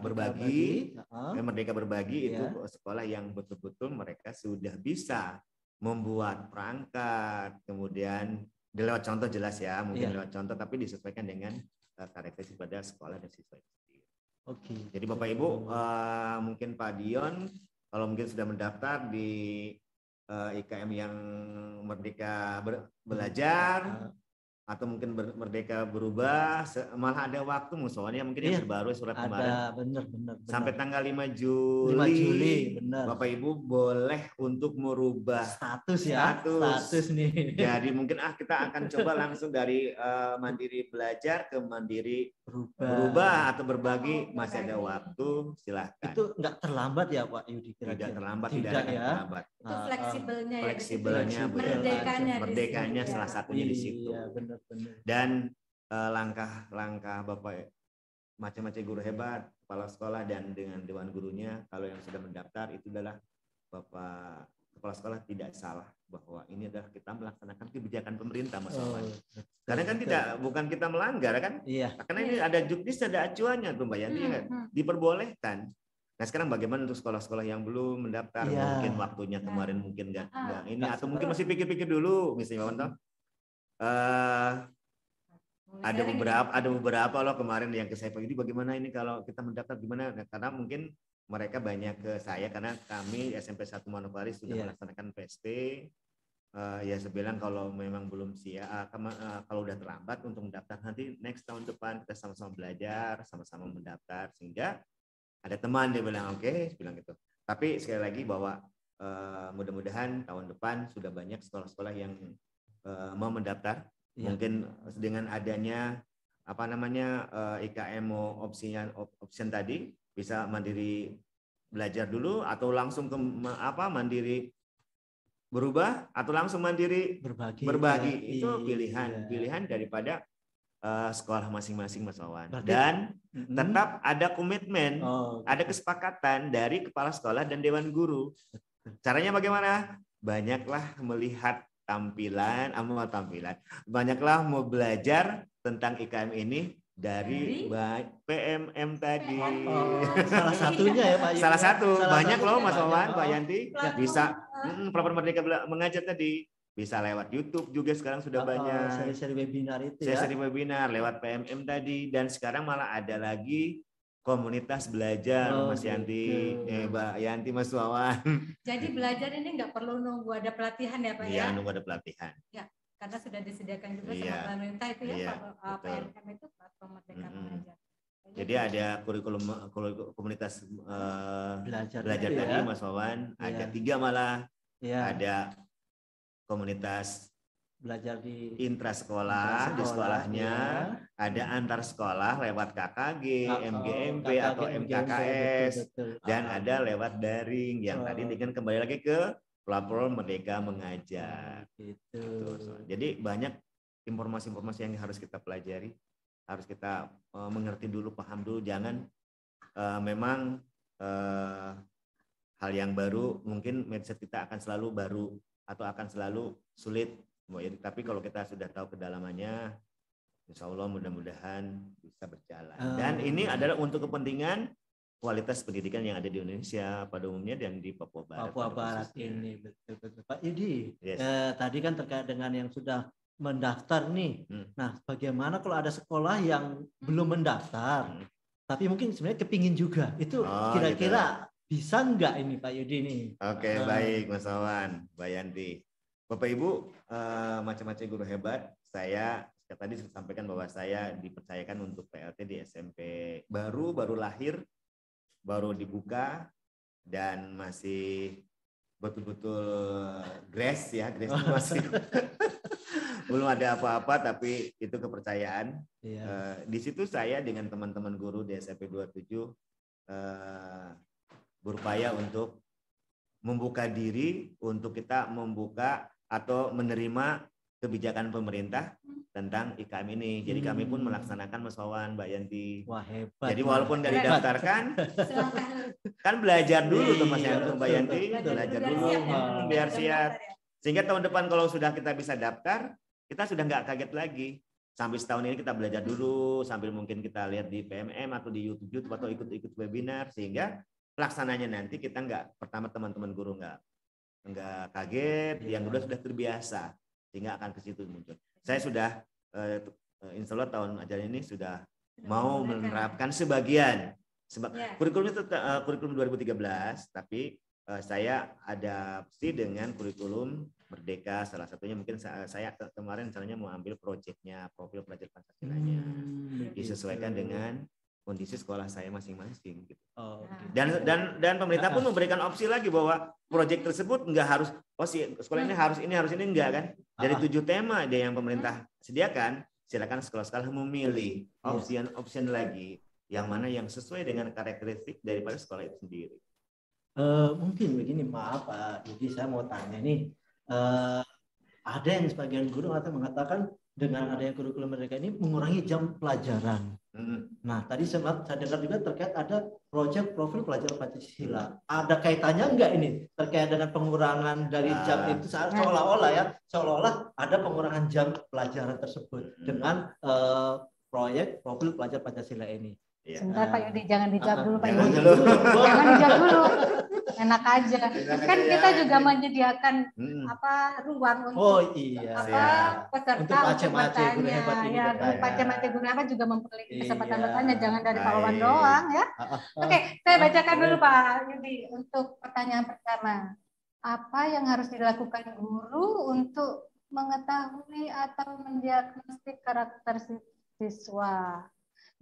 berbagi, Merdeka Berbagi itu sekolah yang betul-betul mereka sudah bisa membuat perangkat, kemudian lewat contoh jelas ya, mungkin lewat contoh tapi disesuaikan dengan karakteristik pada sekolah dan siswa itu. Oke. Jadi Bapak Ibu, mungkin Pak Dion kalau mungkin sudah mendaftar di IKM yang Merdeka Belajar atau mungkin Merdeka Berubah, malah ada waktu musoalnya mungkin yang terbaru surat kemarin. Benar. Sampai tanggal 5 Juli, benar. Bapak Ibu boleh untuk merubah status nih. Jadi mungkin kita akan coba langsung dari mandiri belajar ke mandiri berubah atau berbagi, masih ada waktu, silahkan. Itu nggak terlambat ya Pak Yudi? Tidak terlambat, tidak akan terlambat. Itu fleksibelnya ya. Fleksibelnya, merdekanya salah satunya di situ. Iya, benar. Dan langkah Bapak macam-macam guru hebat, kepala sekolah dan dengan dewan gurunya, kalau yang sudah mendaftar itu adalah Bapak kepala sekolah tidak salah bahwa ini adalah kita melaksanakan kebijakan pemerintah, Mas Wawan. Karena kan bukan kita melanggar kan? Iya. Karena ini ada juknis, ada acuannya tuh Mbak Yanti kan? Diperbolehkan. Nah sekarang bagaimana untuk sekolah-sekolah yang belum mendaftar, mungkin waktunya kemarin mungkin nggak ini, atau mungkin masih pikir-pikir dulu, misalnya ada beberapa loh kemarin yang ke saya, Pak, ini bagaimana ini kalau kita mendaftar gimana? Nah, karena mungkin mereka banyak ke saya karena kami SMP 1 Manokwari sudah melaksanakan PSP. Ya saya bilang kalau memang belum siap, kalau udah terlambat untuk mendaftar, nanti next tahun depan kita sama-sama belajar, sama-sama mendaftar, sehingga ada teman dia bilang oke, bilang gitu. Tapi sekali lagi bahwa mudah-mudahan tahun depan sudah banyak sekolah-sekolah yang mau mendaftar. Mungkin dengan adanya IKM option tadi bisa mandiri belajar dulu atau langsung ke mandiri berubah atau langsung mandiri berbagi. Itu pilihan daripada sekolah masing-masing, Mas Wawan. Dan tetap ada komitmen, ada kesepakatan dari kepala sekolah dan dewan guru. Caranya bagaimana? Banyaklah melihat tampilan, banyaklah mau belajar tentang IKM ini dari PMM tadi. Salah satunya ya Pak Yudi. Salah satu. Banyak loh Mas Wawan, Pak Yanti. Bisa Platform Merdeka Mengajar tadi. Bisa lewat YouTube juga sekarang sudah banyak. Seri-seri webinar itu Seri webinar lewat PMM tadi. Dan sekarang malah ada lagi komunitas belajar, Mas Yanti, Mbak Yanti, Mas Wawan. Jadi belajar ini nggak perlu nunggu ada pelatihan ya Pak ya? Iya, nunggu ada pelatihan. Ya, karena sudah disediakan juga sama pemerintah itu ya, PMM itu Platform Merdeka Mengajar. Jadi ada kurikulum komunitas belajar tadi, Mas Wawan. Ada 3 malah. Ada komunitas belajar di intrasekolah di sekolahnya, ada antar sekolah lewat KKG, MGMP atau MKKS, dan ada lewat daring yang tadi dengan kembali lagi ke platform Merdeka Mengajar. Gitu. Jadi banyak informasi-informasi yang harus kita pelajari, harus kita mengerti dulu, paham dulu. Jangan memang hal yang baru, mungkin mindset kita akan selalu baru atau akan selalu sulit. Tapi kalau kita sudah tahu kedalamannya, insya Allah mudah-mudahan bisa berjalan. Dan ini adalah untuk kepentingan kualitas pendidikan yang ada di Indonesia pada umumnya dan di Papua Barat. Papua Barat ini betul. Pak Yudi, Yes. Tadi kan terkait dengan yang sudah mendaftar nih. Nah, bagaimana kalau ada sekolah yang belum mendaftar, tapi mungkin sebenarnya kepingin juga, itu kira-kira bisa nggak ini Pak Yudi nih? Oke, baik Mas Wawan, Mbak Yanti. Bapak Ibu, macam-macam guru hebat, saya tadi sudah sampaikan bahwa saya dipercayakan untuk PLT di SMP baru lahir, baru dibuka, dan masih betul-betul grace masih belum ada apa-apa, tapi itu kepercayaan. Di situ saya dengan teman-teman guru di SMP 27 berupaya untuk membuka diri, untuk kita membuka atau menerima kebijakan pemerintah tentang IKM ini. Jadi kami pun melaksanakan Mas Wawan, Mbak Yanti. Wah, hebat. Jadi walaupun nggak didaftarkan, kan belajar dulu tuh Mas Yanti, Mbak Yanti, belajar dulu biar siap. Sehingga tahun depan kalau sudah kita bisa daftar, kita sudah nggak kaget lagi. Sampai setahun ini kita belajar dulu, sambil mungkin kita lihat di PMM atau di YouTube atau ikut-ikut webinar, sehingga pelaksananya nanti kita nggak, pertama teman-teman guru nggak kaget, yang kedua sudah terbiasa, sehingga akan ke situ muncul. Saya sudah insya Allah tahun ajaran ini sudah mau menerapkan sebagian. Kurikulum 2013, tapi saya adaptasi dengan kurikulum Merdeka. Salah satunya mungkin saya kemarin misalnya mau ambil proyeknya profil pelajar Pancasilanya, disesuaikan dengan kondisi sekolah saya masing-masing gitu. Dan pemerintah pun memberikan opsi lagi bahwa proyek tersebut nggak harus sekolah ini harus ini enggak kan. Dari 7 tema ada yang pemerintah sediakan, silakan sekolah-sekolah memilih opsi lagi yang mana yang sesuai dengan karakteristik daripada sekolah itu sendiri. Mungkin begini, maaf Pak, jadi saya mau tanya nih, ada yang sebagian guru atau mengatakan dengan adanya kurikulum Merdeka ini mengurangi jam pelajaran. Nah, tadi saya dengar juga terkait ada proyek profil pelajar Pancasila. Ada kaitannya enggak ini terkait dengan pengurangan dari jam itu, seolah-olah ada pengurangan jam pelajaran tersebut dengan proyek profil pelajar Pancasila ini. Sebentar Pak Yudi, jangan dijawab dulu Pak Yudi. Jangan dijawab dulu. Enak aja. Kan kita juga menyediakan ruang untuk peserta untuk bertanya. Ya, guru Pace guru hebat juga memiliki kesempatan bertanya. Jangan dari Pak Wawan doang ya. Oke, saya bacakan dulu Pak Yudi untuk pertanyaan pertama. Apa yang harus dilakukan guru untuk mengetahui atau mendiagnostik karakter siswa?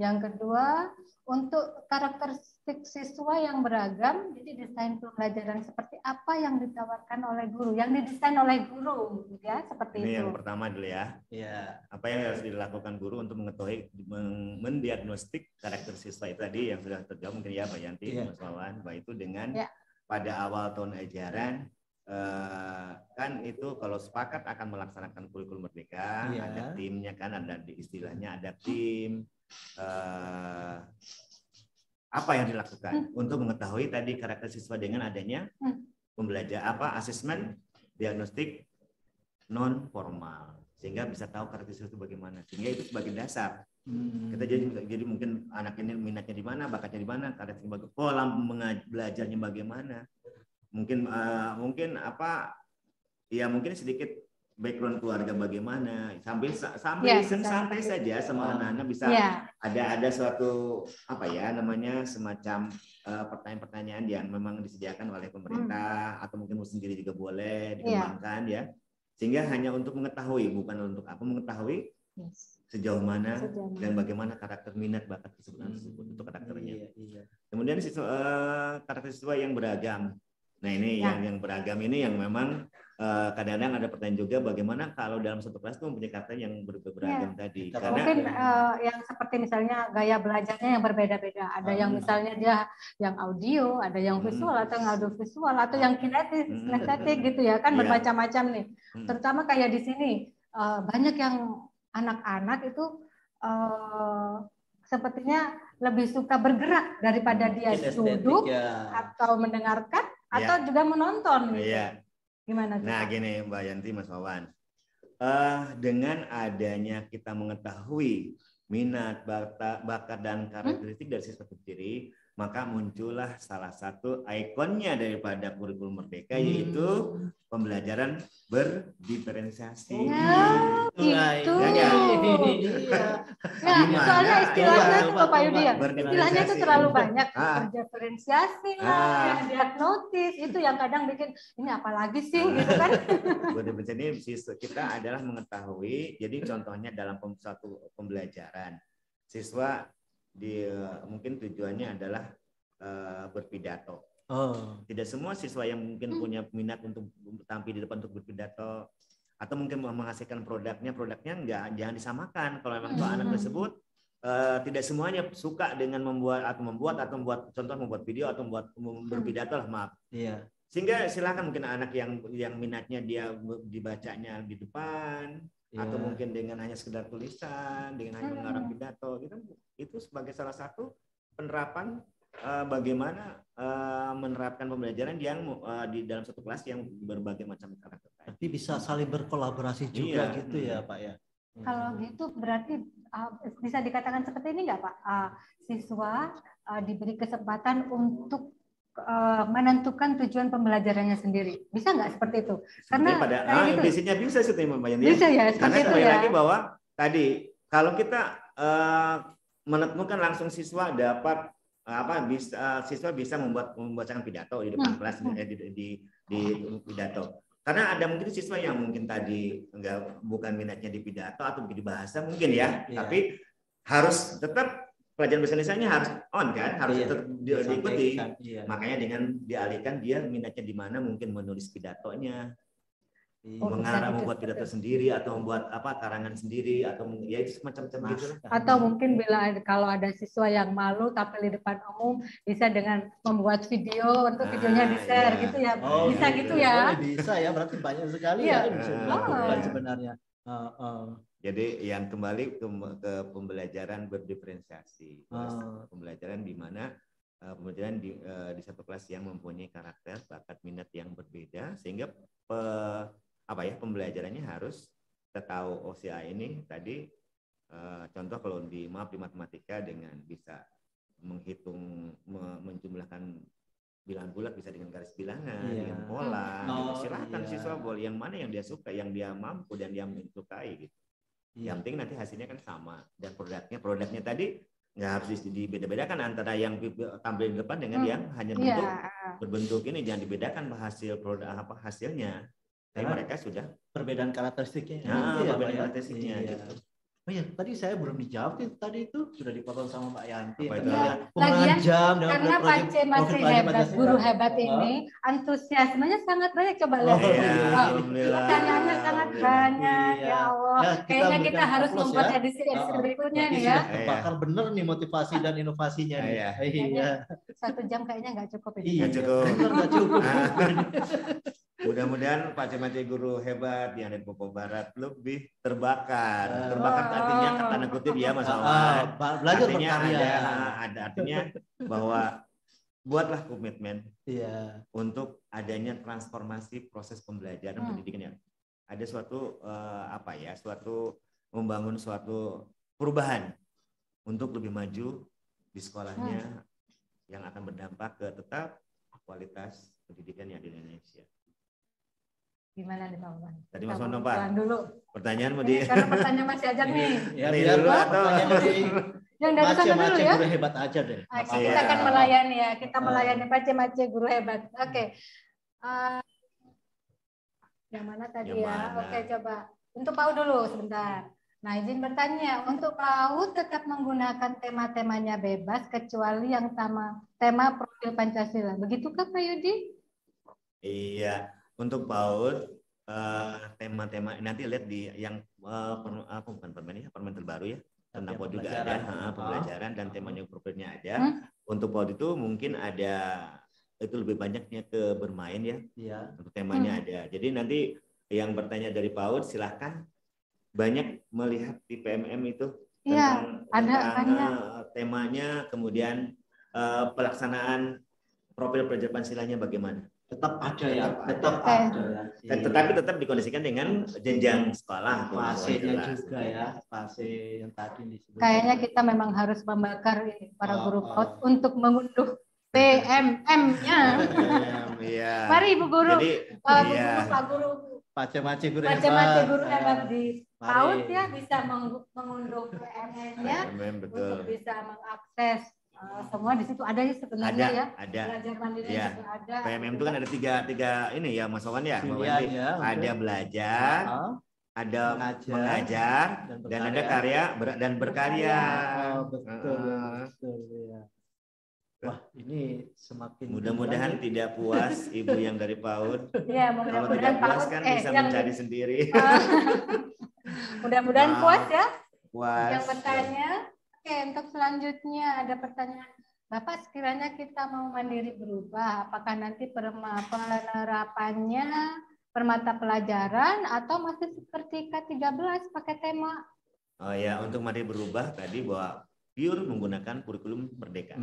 Yang kedua, untuk karakteristik siswa yang beragam, jadi desain pembelajaran seperti apa yang ditawarkan oleh guru, yang didesain oleh guru, ya seperti ini itu. Yang pertama dulu ya. Apa yang harus dilakukan guru untuk mengetahui, mendiagnostik karakter siswa itu tadi yang sudah terjawab mungkin ya Mbak Yanti, Mas Wawan, bahwa itu dengan pada awal tahun ajaran. Kan itu kalau sepakat akan melaksanakan kurikulum Merdeka, ada timnya kan, ada istilahnya ada tim. Apa yang dilakukan untuk mengetahui tadi karakter siswa dengan adanya pembelajaran asesmen diagnostik non formal, sehingga bisa tahu karakter siswa itu bagaimana, sehingga itu sebagai dasar kita jadi mungkin anak ini minatnya di mana, bakatnya di mana, karakter pola belajarnya bagaimana, mungkin mungkin sedikit background keluarga bagaimana, sambil santai saja sama anak-anak bisa ada suatu semacam pertanyaan-pertanyaan yang memang disediakan oleh pemerintah atau mungkin sendiri juga boleh dikembangkan ya, sehingga hanya untuk mengetahui, bukan untuk mengetahui sejauh mana dan bagaimana karakter minat bakat tersebut itu karakternya. Kemudian karakter siswa yang beragam. Nah ini yang beragam ini yang memang kadang-kadang ada pertanyaan juga bagaimana kalau dalam satu kelas itu mempunyai karakter yang beragam tadi. Karena mungkin yang seperti misalnya gaya belajarnya yang berbeda-beda. Ada yang misalnya dia yang audio, ada yang visual atau yang audio visual atau yang kinestetik gitu ya kan, bermacam-macam nih. Terutama kayak di sini banyak yang anak-anak itu sepertinya lebih suka bergerak daripada dia duduk atau mendengarkan atau juga menonton gitu. Gimana? Nah, gini Mbak Yanti, Mas Wawan, dengan adanya kita mengetahui minat, bakat dan karakteristik dari siswa itu sendiri, maka muncullah salah satu ikonnya daripada kurikulum Merdeka, yaitu pembelajaran berdiferensiasi. Gitu. Soalnya istilahnya itu Pak Yudi ya, istilahnya itu terlalu banyak. Berdiferensiasi lah, diagnosis, itu yang kadang bikin ini apalagi sih gitu kan. Berdiferensiasi ini kita adalah mengetahui, jadi contohnya dalam satu pembelajaran, siswa mungkin tujuannya adalah berpidato. Tidak semua siswa yang mungkin punya minat untuk tampil di depan untuk berpidato atau mungkin menghasilkan produknya jangan disamakan. Kalau memang anak tersebut tidak semuanya suka dengan membuat video atau membuat berpidato lah, maaf. Sehingga silakan mungkin anak yang minatnya dia dibacanya di depan atau mungkin dengan hanya sekedar tulisan, dengan hanya mengarang pidato gitu, itu sebagai salah satu penerapan bagaimana menerapkan pembelajaran yang di dalam satu kelas yang berbagai macam karakter. Tapi bisa saling berkolaborasi juga gitu ya Pak ya. Kalau gitu berarti bisa dikatakan seperti ini nggak Pak? Siswa diberi kesempatan untuk menentukan tujuan pembelajarannya sendiri. Bisa nggak seperti itu? Karena gitu, biasanya bisa sih Mbak Yanti. Bisa ya, karena kembali lagi bahwa tadi kalau kita menemukan langsung siswa dapat siswa bisa membacakan pidato di depan kelas di pidato. Karena ada mungkin siswa yang mungkin tadi bukan minatnya di pidato atau di bahasa mungkin ya, tapi harus tetap pelajaran bahasa Indonesianya harus on kan, harus tetap diikuti. Makanya dengan dialihkan dia minatnya di mana, mungkin menulis pidatonya, membuat pidato sendiri atau membuat karangan sendiri atau ya itu semacam gitu. Atau mungkin kalau ada siswa yang malu tampil di depan umum, bisa dengan membuat video untuk videonya di-share gitu ya. Bisa gitu ya. Bisa ya, berarti banyak sekali ya bisa dilakukan sebenarnya. Jadi yang kembali ke pembelajaran berdiferensiasi, pembelajaran di mana pembelajaran di satu kelas yang mempunyai karakter, bakat, minat yang berbeda, sehingga pembelajarannya harus kita tahu OCA ini tadi contoh kalau di matematika dengan bisa menghitung menjumlahkan bilangan bulat bisa dengan garis bilangan, dengan pola. Silahkan siswa boleh yang mana yang dia suka, yang dia mampu dan yang disukai gitu. Yang penting nanti hasilnya kan sama, dan produknya tadi nggak harus dibeda-bedakan antara yang tampil di depan dengan yang hanya berbentuk ini, jangan dibedakan hasilnya. Tapi mereka sudah perbedaan karakteristiknya. Perbedaan karakteristiknya. Gitu. Oh ya, tadi saya belum dijawab tadi itu sudah dipotong sama Mbak Yanti. Lagian karena Pak C masih hebat, guru hebat ini, antusiasmenya sangat banyak. Coba lihat. Pertanyaannya sangat banyak, ya Allah. Kayaknya kita harus membuat edisi berikutnya nih ya. Bakal bener nih motivasi dan inovasinya nih. Iya. 1 jam kayaknya nggak cukup ini. Iya cukup. Nggak cukup. Mudah-mudahan Pak Cemati guru hebat yang ada di Papua Barat lebih terbakar. Terbakar artinya tanda kutip ya Mas Awan. Belajar artinya berkarya. ada artinya bahwa buatlah komitmen untuk adanya transformasi proses pembelajaran pendidikan yang ada suatu suatu membangun suatu perubahan untuk lebih maju di sekolahnya yang akan berdampak ke tetap kualitas pendidikan yang ada di Indonesia. Gimana nih Pak Wawan? Tadi Mas Wawan Pak. Dulu. Pertanyaan mau di. Karena pertanyaan masih ajak nih. Ya, dulu atau yang dari sana dulu ya. Guru hebat aja deh. Kita akan melayani ya. Kita melayani Pace guru hebat. Oke. Yang mana tadi ya? Oke, coba. Untuk PAUD dulu sebentar. Nah, izin bertanya. Untuk PAUD tetap menggunakan tema-temanya bebas kecuali yang tema profil Pancasila. Begitukah Pak Yudi? Iya. Untuk PAUD tema-tema nanti lihat di yang bukan permen ya, permen terbaru ya, tentang PAUD juga ada, pembelajaran dan temanya grupnya ada. Untuk PAUD itu mungkin ada itu lebih banyaknya ke bermain ya. Untuk temanya ada. Jadi nanti yang bertanya dari PAUD silahkan banyak melihat di PMM itu tentang temanya, kemudian pelaksanaan profil pelajar Pansilanya bagaimana. Tetap ada ya, tetap ada. Tetapi tetap dikondisikan dengan jenjang sekolah. Fasenya juga ya, fase yang tadi disebut. Kayaknya kita memang harus membakar para guru PAUD untuk mengunduh PMM-nya. Iya. Mari Ibu Guru, Jadi, Bu Guru, Pak Guru, Pace-pace guru hebat di PAUD ya bisa mengunduh PMM-nya untuk bisa mengakses semua di situ ada ya sebenarnya ada. Belajar mandiri juga ada. PMM itu kan ada tiga ini ya Mas Wawan ya. Ada belajar, ada mengajar, dan ada karya dan berkarya. Betul ya. Wah, ini semakin mudah-mudahan tidak puas Ibu yang dari PAUD. Ya, kalau tidak puas kan bisa mencari sendiri. Mudah-mudahan puas ya. Puas. Yang bertanya. Oke, untuk selanjutnya ada pertanyaan. Bapak, sekiranya kita mau mandiri berubah, apakah nanti penerapannya per mata pelajaran atau masih seperti K13 pakai tema? Oh ya, untuk mandiri berubah tadi bahwa pure menggunakan kurikulum Merdeka.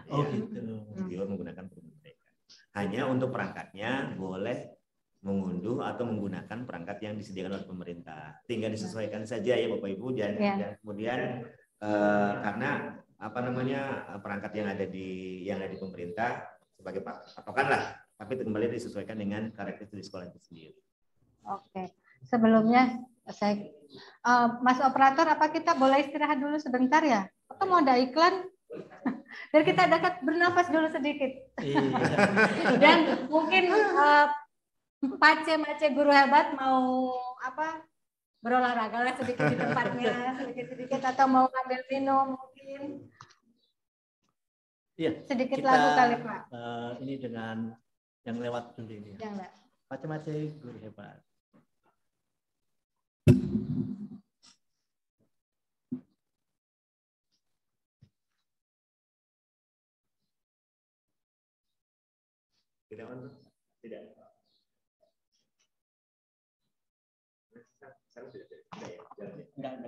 Oh gitu. Pure menggunakan kurikulum Merdeka. Hanya untuk perangkatnya boleh mengunduh atau menggunakan perangkat yang disediakan oleh pemerintah. Tinggal disesuaikan saja ya Bapak Ibu dan kemudian karena perangkat yang ada di pemerintah sebagai patokan lah, tapi kembali disesuaikan dengan karakteristik di sekolah itu sendiri. Oke, sebelumnya saya Mas Operator, apa kita boleh istirahat dulu sebentar ya? Atau mau ada iklan? Dan kita dekat bernafas dulu sedikit. Dan mungkin Pace guru hebat mau berolahraga lah sedikit di tempatnya, sedikit atau mau ambil minum mungkin. Iya. Sedikit lagu kali Pak. Ini dengan yang lewat dulu ini. Pace guru hebat. Tidak. Enggak.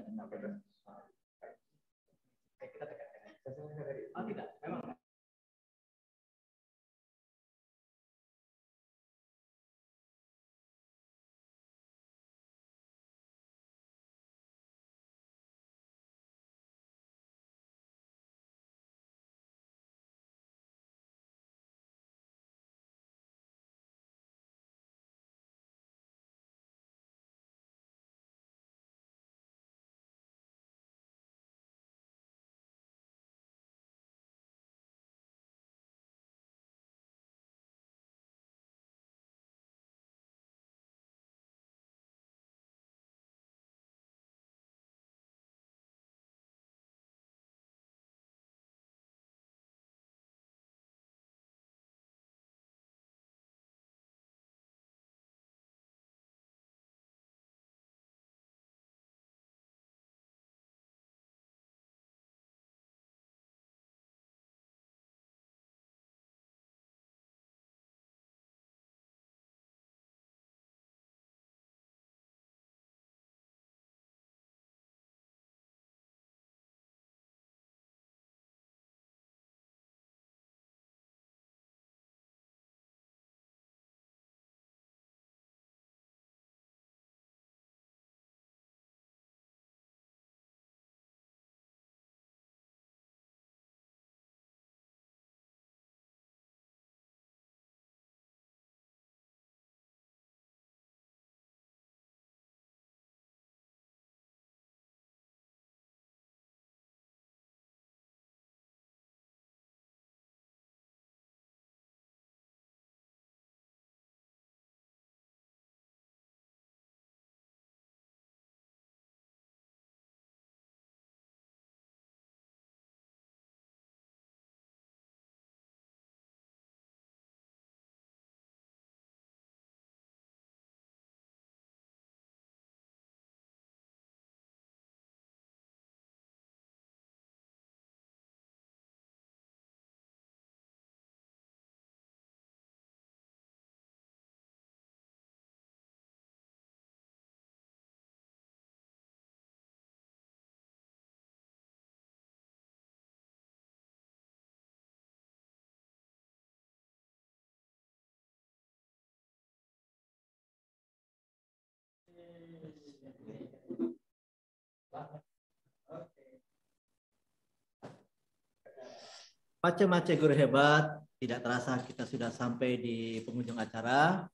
Pace-mace guru hebat, tidak terasa kita sudah sampai di penghujung acara.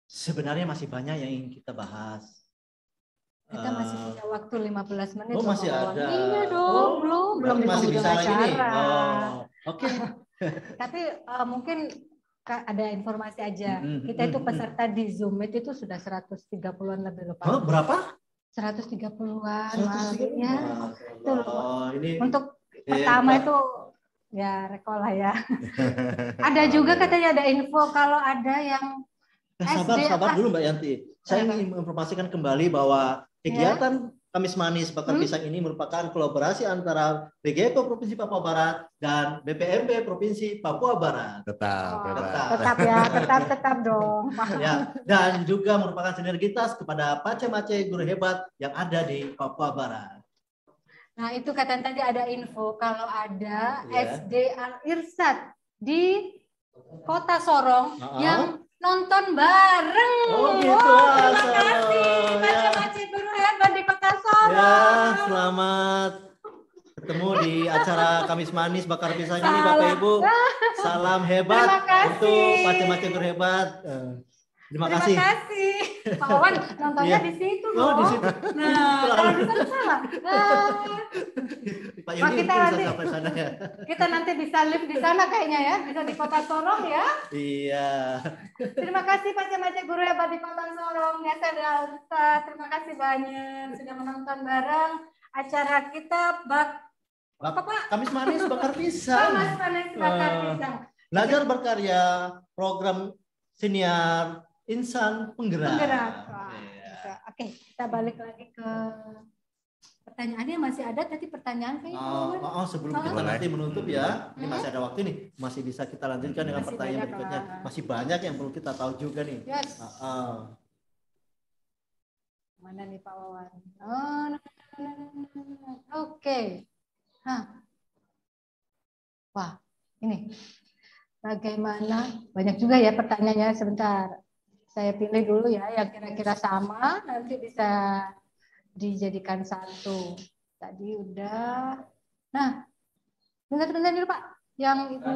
Sebenarnya masih banyak yang ingin kita bahas. Kita masih punya waktu 15 menit. Oh, masih Pak Wawan. ada. Iya dong, belum di masih penghujung bisa lagi nih. acara. Oh, oke. Tapi mungkin ada informasi aja. Kita itu peserta di Zoom itu sudah 130-an lebih loh Pak. Oh, berapa? 130-an. 130. Ya. Itu ini untuk pertama itu ya rekola ya. Ada juga katanya ada info kalau ada yang sabar dulu Mbak Yanti. Saya ingin menginformasikan kembali bahwa kegiatan Kamis Manis Bakar Pisang ini merupakan kolaborasi antara BGEPO Provinsi Papua Barat dan BPMP Provinsi Papua Barat. Tetap dong. Ya, dan juga merupakan sinergitas kepada pace-mace guru hebat yang ada di Papua Barat. Nah, itu katanya tadi ada info kalau ada SD Al-Irsyad di Kota Sorong yang nonton bareng. Oh gitu. Terima kasih pace-mace guru hebat di Kota Sorong. Ya, selamat ketemu di acara Kamis Manis Bakar Pisang ini Bapak Ibu. Salam hebat untuk pace-mace guru hebat. Terima kasih. Pak Wawan nontonnya di situ loh. Oh, di situ. Nah, kalau di sana salah. Pak Yudi bisa sampai sana ya. Kita nanti bisa live di sana kayaknya ya, bisa di Kota Sorong ya. Iya. Terima kasih pace-mace guru hebat di Kota Sorong ya, terima kasih banyak sudah menonton bareng acara kita apa Pak? Kamis Manis Bakar Pisang. Kamis Manis Bakar Pisang. Belajar berkarya program siniar insan penggerak. Oke, kita balik lagi ke pertanyaannya. Masih ada tadi pertanyaan kayaknya. Sebelum kita nanti menutup ya, ini masih ada waktu nih, masih bisa kita lanjutkan dengan pertanyaan berikutnya. Masih banyak yang perlu kita tahu juga nih. Yes. Mana nih Pak Wawan? Oke. Wah, ini bagaimana? Banyak juga ya pertanyaannya. Sebentar, saya pilih dulu ya yang kira-kira sama, nanti bisa dijadikan satu. Tadi udah. Nah, bentar dulu Pak. Yang itu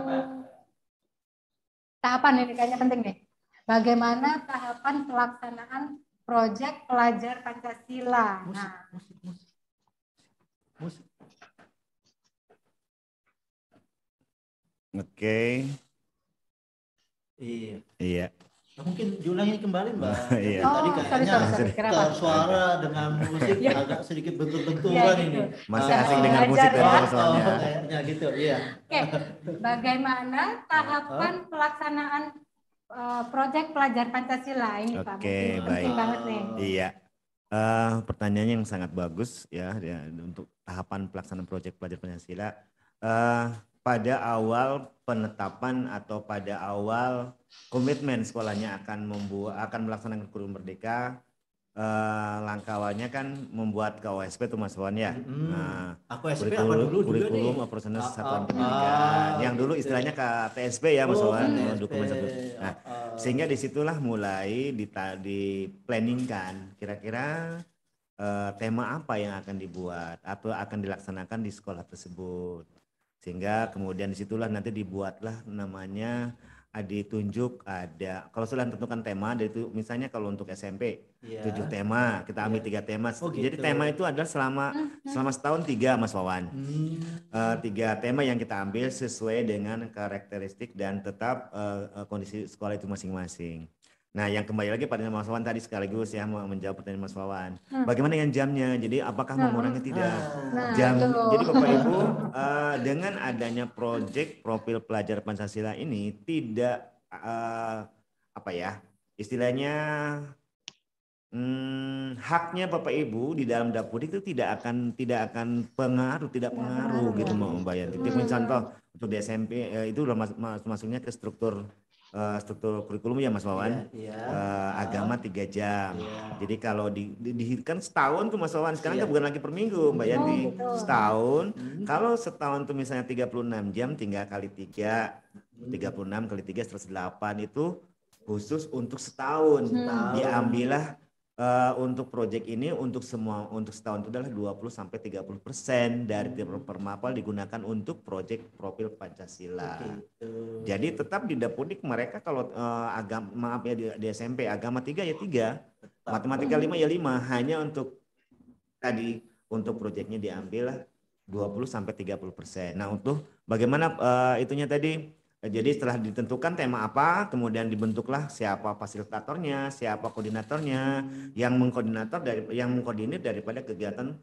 tahapan ini kayaknya penting nih. Bagaimana tahapan pelaksanaan proyek pelajar Pancasila? Musik. Oke. Iya. Mungkin diulangi kembali Mbak. Iya. Tadi kayaknya suara dengan musik ya. agak sedikit bentur-benturan ini. Masih asing dengan musik dan soalnya. Kayaknya gitu, iya. Oke. Bagaimana tahapan pelaksanaan proyek pelajar Pancasila ini Pak? Oke, baik. Banget nih. Iya. Pertanyaan yang sangat bagus ya untuk tahapan pelaksanaan proyek pelajar Pancasila. Pada awal penetapan atau pada awal komitmen sekolahnya akan melaksanakan kurikulum merdeka, langkah awalnya kan membuat KOSP itu Mas Wawan ya. Kurikulum operasional satuan pendidikan. Yang dulu istilahnya KTSP ya Mas Wawan, dokumen satu. Nah, sehingga disitulah mulai diplanningkan kira-kira tema apa yang akan dibuat atau akan dilaksanakan di sekolah tersebut. Sehingga kemudian disitulah nanti dibuatlah namanya ditunjuk ada, kalau sudah tentukan tema, itu misalnya kalau untuk SMP 7 tema, kita ambil 3 tema. Jadi tema itu adalah selama setahun 3 Mas Wawan. 3 tema yang kita ambil sesuai dengan karakteristik dan tetap kondisi sekolah itu masing-masing. Nah, yang kembali lagi pada Mas Wawan tadi sekaligus ya menjawab pertanyaan Mas Wawan. Bagaimana dengan jamnya? Jadi apakah mengurangi tidak? Jam. Jadi Bapak Ibu dengan adanya proyek profil pelajar Pancasila ini tidak istilahnya haknya Bapak Ibu di dalam dapur itu tidak akan pengaruh gitu Mbak Yanti. Contoh untuk di SMP itu udah masuknya ke struktur kurikulum ya Mas Wawan. Agama 3 jam. Jadi kalau dihitungkan setahun tuh Mas Wawan, sekarang kan bukan lagi per minggu Mbak Yanti. Setahun. Kalau setahun tuh misalnya 36 jam tinggal kali 3. 36 kali 3 108 itu khusus untuk setahun. Diambillah untuk proyek ini untuk setahun itu adalah 20-30% dari per mapel digunakan untuk proyek profil Pancasila. Jadi tetap di Dapodik mereka kalau agama maaf ya di SMP agama 3 ya 3, matematika 5 ya 5, hanya untuk tadi untuk proyeknya diambil 20-30%. Nah, untuk bagaimana itunya tadi? Jadi setelah ditentukan tema apa, kemudian dibentuklah siapa fasilitatornya, siapa koordinatornya, yang mengkoordinir daripada kegiatan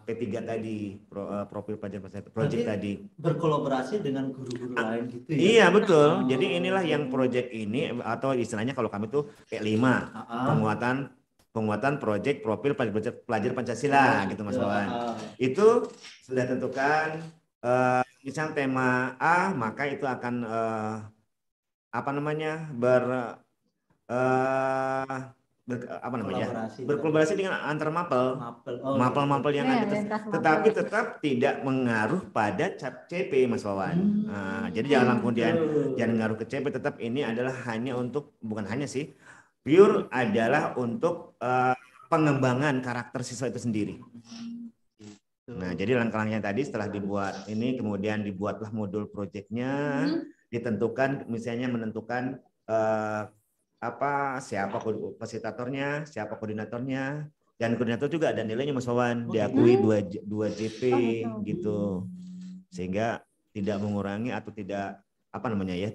P3 tadi, profil pelajar proyek tadi. Berkolaborasi dengan guru-guru lain gitu ya? Iya betul. Jadi inilah yang proyek ini atau istilahnya kalau kami tuh P5, penguatan proyek profil pelajar Pancasila gitu Mas Wawan. Itu sudah tentukan. Misalnya tema A, maka itu akan berkolaborasi dengan antar mapel yang ada, tetapi tetap tidak mengaruh pada cap CP Mas Wawan. Jadi jangan kemudian jangan mengaruh ke CP, tetap ini adalah hanya untuk, bukan hanya sih, pure adalah untuk pengembangan karakter siswa itu sendiri. Nah, jadi langkah-langkahnya tadi setelah dibuat ini, kemudian dibuatlah modul proyeknya, ditentukan misalnya menentukan siapa fasilitatornya, siapa koordinatornya, dan koordinator juga ada nilainya Mas Wawan, diakui 2 JP gitu, sehingga tidak mengurangi atau tidak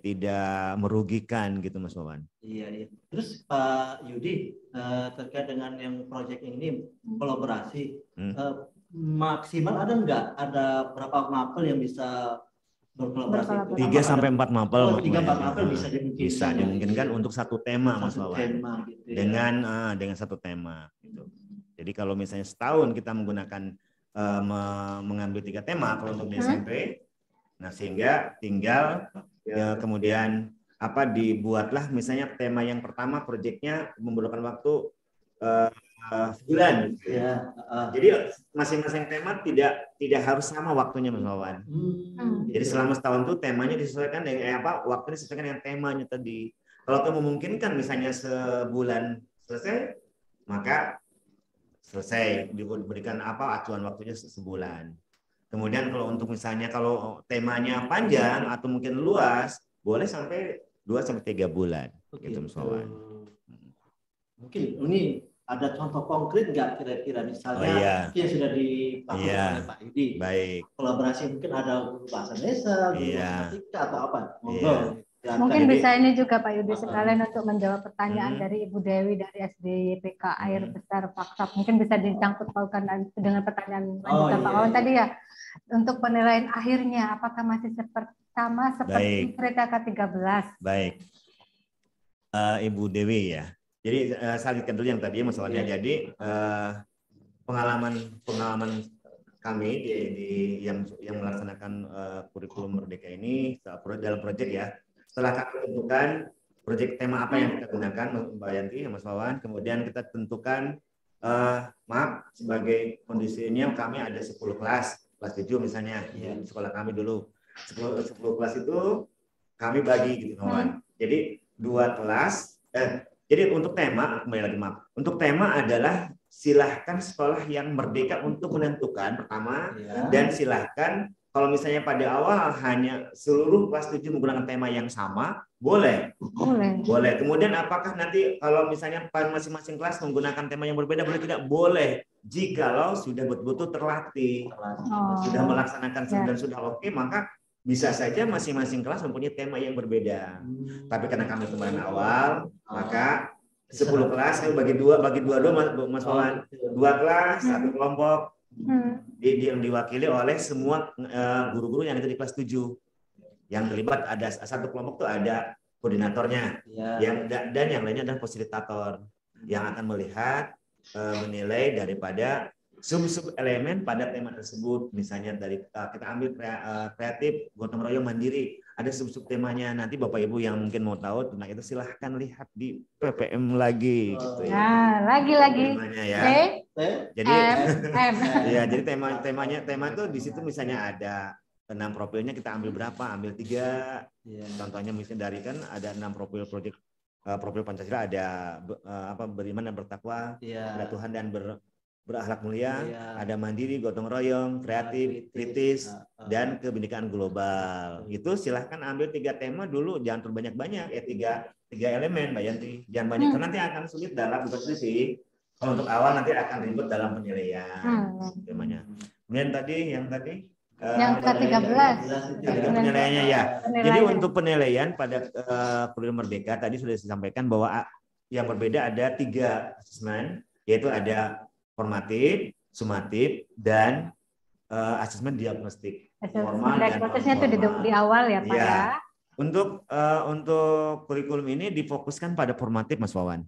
tidak merugikan gitu Mas Wawan. Iya. Terus Pak Yudi terkait dengan yang proyek ini kolaborasi. Maksimal ada berapa mapel yang bisa berkolaborasi? 3-4 mapel. 3-4 mapel bisa dimungkinkan untuk satu tema Mas Wawan. Gitu ya. Dengan satu tema gitu. Jadi kalau misalnya setahun kita menggunakan mengambil 3 tema kalau untuk di SMP, nah sehingga tinggal kemudian dibuatlah misalnya tema yang pertama proyeknya membutuhkan waktu sebulan. Jadi masing-masing tema tidak harus sama waktunya Mas Wawan. Jadi selama setahun itu temanya disesuaikan dengan waktunya disesuaikan dengan temanya tadi. Kalau itu memungkinkan misalnya sebulan selesai, maka selesai, diberikan acuan waktunya sebulan. Kemudian kalau untuk misalnya kalau temanya panjang atau mungkin luas, boleh sampai 2-3 bulan. Gitu Mas Wawan. Mungkin ini ada contoh konkret nggak kira-kira misalnya yang sudah dipakai oleh Pak Yudi? Baik. Kolaborasi mungkin ada guru bahasa Indonesia, guru matematika atau apa? Mungkin bisa ini juga Pak Yudi sekalian untuk menjawab pertanyaan dari Ibu Dewi dari SD YPK Air Besar Paksap. Mungkin bisa disangkut pautkan dengan pertanyaan lanjutan Pak Wawan tadi ya. Untuk penilaian akhirnya apakah masih sama seperti kereta K13? Baik. Ibu Dewi ya. Jadi saya dulu yang tadi masalahnya. Jadi pengalaman kami yang melaksanakan kurikulum Merdeka ini dalam proyek ya. Setelah kami tentukan proyek tema apa yang kita gunakan Mbak Yanti, Mas Wawan, kemudian kita tentukan sebagai kondisinya kami ada 10 kelas 7 misalnya di sekolah kami dulu. 10 kelas itu kami bagi gitu Wawan. Jadi 2 kelas jadi untuk tema, kembali lagi untuk tema adalah silahkan sekolah yang merdeka untuk menentukan pertama, dan silahkan kalau misalnya pada awal hanya seluruh kelas 7 menggunakan tema yang sama, boleh. Kemudian apakah nanti kalau misalnya masing-masing kelas menggunakan tema yang berbeda, boleh tidak? Boleh. Jikalau sudah betul-betul terlatih, sudah melaksanakan dan sudah oke, maka bisa saja masing-masing kelas mempunyai tema yang berbeda. Tapi karena kami kemarin awal, maka 10 kelas bagi dua Mas Wawan. 2 kelas, 1 kelompok yang diwakili oleh semua guru-guru yang ada di kelas 7. Yang terlibat ada 1 kelompok tuh ada koordinatornya, dan yang lainnya adalah fasilitator yang akan melihat menilai daripada sub elemen pada tema tersebut. Misalnya dari kita ambil kreatif, gotong royong, mandiri, ada sub temanya. Nanti Bapak Ibu yang mungkin mau tahu tentang itu silahkan lihat di PPM lagi gitu ya. Nah, lagi ya. Jadi jadi tema itu di situ misalnya ada 6 profilnya, kita ambil berapa? Ambil 3. Contohnya misalnya dari kan ada 6 profil proyek profil Pancasila ada beriman dan bertakwa pada Tuhan dan berakhlak mulia, ada mandiri, gotong royong, kreatif, kritis, dan kebinekaan global. Itu silahkan ambil 3 tema dulu, jangan terbanyak-banyak tiga elemen, Mbak Yanti. Jangan banyak karena nanti akan sulit dalam berdiskusi. Kalau untuk awal nanti akan ribet dalam penilaian temanya. Kemudian yang ke-13 penilaiannya ya. Jadi untuk penilaian pada kurikulum Merdeka tadi sudah disampaikan bahwa yang berbeda ada 3 asesmen, yaitu ada formatif, sumatif, dan asesmen diagnostik. Formal dan prosesnya itu di awal ya Pak ya. Untuk kurikulum ini difokuskan pada formatif, Mas Wawan.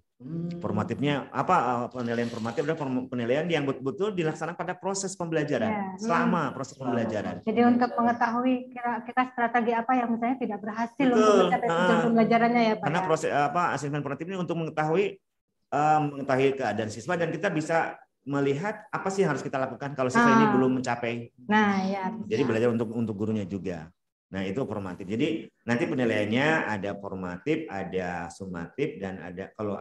Formatifnya apa? Penilaian formatif adalah penilaian yang betul-betul dilaksanakan pada proses pembelajaran, selama proses pembelajaran. Jadi untuk mengetahui kita strategi apa yang misalnya tidak berhasil untuk mencapai tujuan pembelajarannya ya Pak. Karena proses asesmen formatif ini untuk mengetahui keadaan siswa dan kita bisa melihat apa sih yang harus kita lakukan kalau siswa ini belum mencapai. Nah, ya. Jadi belajar untuk gurunya juga. Nah, itu formatif. Jadi nanti penilaiannya ada formatif, ada sumatif, dan ada kalau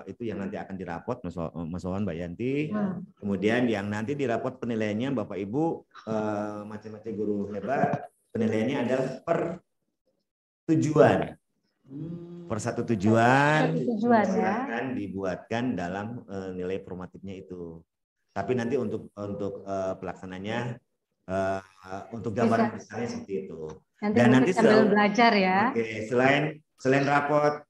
itu yang nanti akan dirapot Mas Wawan, Mbak Yanti. Kemudian yang nanti dirapot penilaiannya Bapak Ibu macam-macam guru hebat, penilaiannya adalah per tujuan. Per satu tujuan akan dibuatkan dalam nilai formatifnya itu. Tapi nanti untuk pelaksananya untuk gambaran besarnya seperti itu. Dan nanti sambil belajar ya. Oke, selain rapot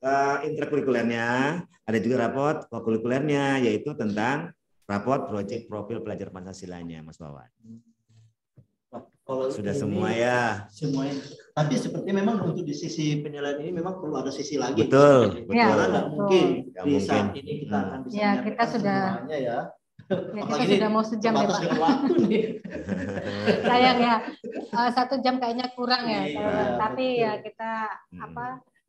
interkurikulernya, ada juga rapot kokurikulernya, yaitu tentang rapot proyek profil pelajar Pancasilanya, Mas Wawan. Kalau sudah semua ya. Semuanya. Tapi seperti memang untuk di sisi penilaian ini memang perlu ada sisi lagi. Betul. Karena nggak mungkin di saat ini kita akan bisa kita sudah semuanya ya. Kita sudah mau sejam ya Pak. Waktu nih. Sayang ya, 1 jam kayaknya kurang ya. Tapi betul. ya kita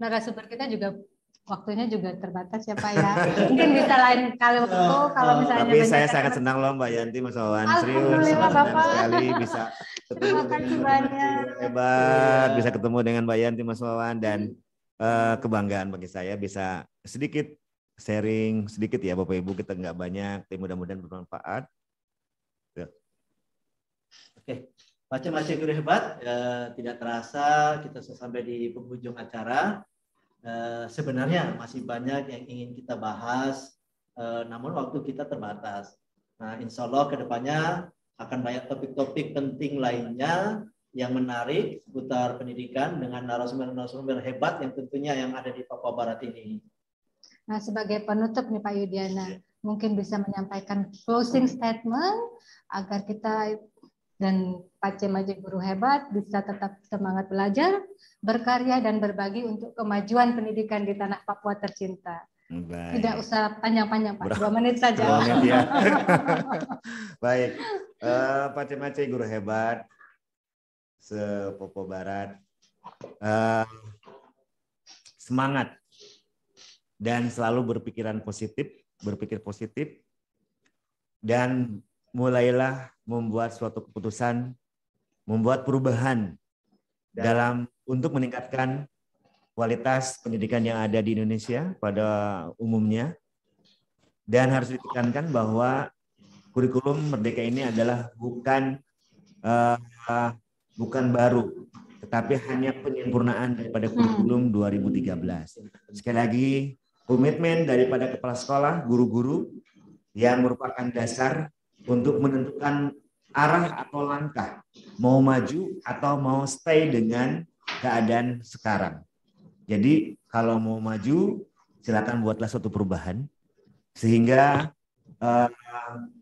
narasumber kita juga waktunya juga terbatas ya Pak ya. Mungkin bisa lain kali waktu kalau misalnya. Tapi saya sangat senang loh Mbak Yanti, Mas Wawan. Serius, senang sekali bisa ketemu dengan hebat, bisa ketemu dengan Mbak Yanti, Mas Wawan, dan kebanggaan bagi saya bisa sedikit sharing sedikit ya Bapak Ibu, kita nggak banyak, tapi mudah-mudahan bermanfaat. Ya. Oke, macam-macam guru hebat, tidak terasa kita sudah sampai di penghujung acara. Sebenarnya masih banyak yang ingin kita bahas, namun waktu kita terbatas. Nah, insya Allah kedepannya akan banyak topik-topik penting lainnya yang menarik seputar pendidikan dengan narasumber-narasumber hebat yang tentunya yang ada di Papua Barat ini. Nah, sebagai penutup nih Pak Yudiana, mungkin bisa menyampaikan closing statement agar kita dan Pak Cemaji Guru Hebat bisa tetap semangat belajar, berkarya dan berbagi untuk kemajuan pendidikan di tanah Papua tercinta. Baik. Tidak usah panjang-panjang Pak, 2 menit saja. 2 menit ya. Baik, Pak Cemaji Guru Hebat se-Papua Barat, semangat dan selalu berpikir positif, dan mulailah membuat suatu keputusan, membuat perubahan dalam untuk meningkatkan kualitas pendidikan yang ada di Indonesia pada umumnya. Dan harus ditekankan bahwa kurikulum Merdeka ini adalah bukan baru, tetapi hanya penyempurnaan daripada kurikulum 2013. Sekali lagi, komitmen daripada kepala sekolah, guru-guru yang merupakan dasar untuk menentukan arah atau langkah, mau maju atau mau stay dengan keadaan sekarang. Jadi kalau mau maju, silakan buatlah suatu perubahan, sehingga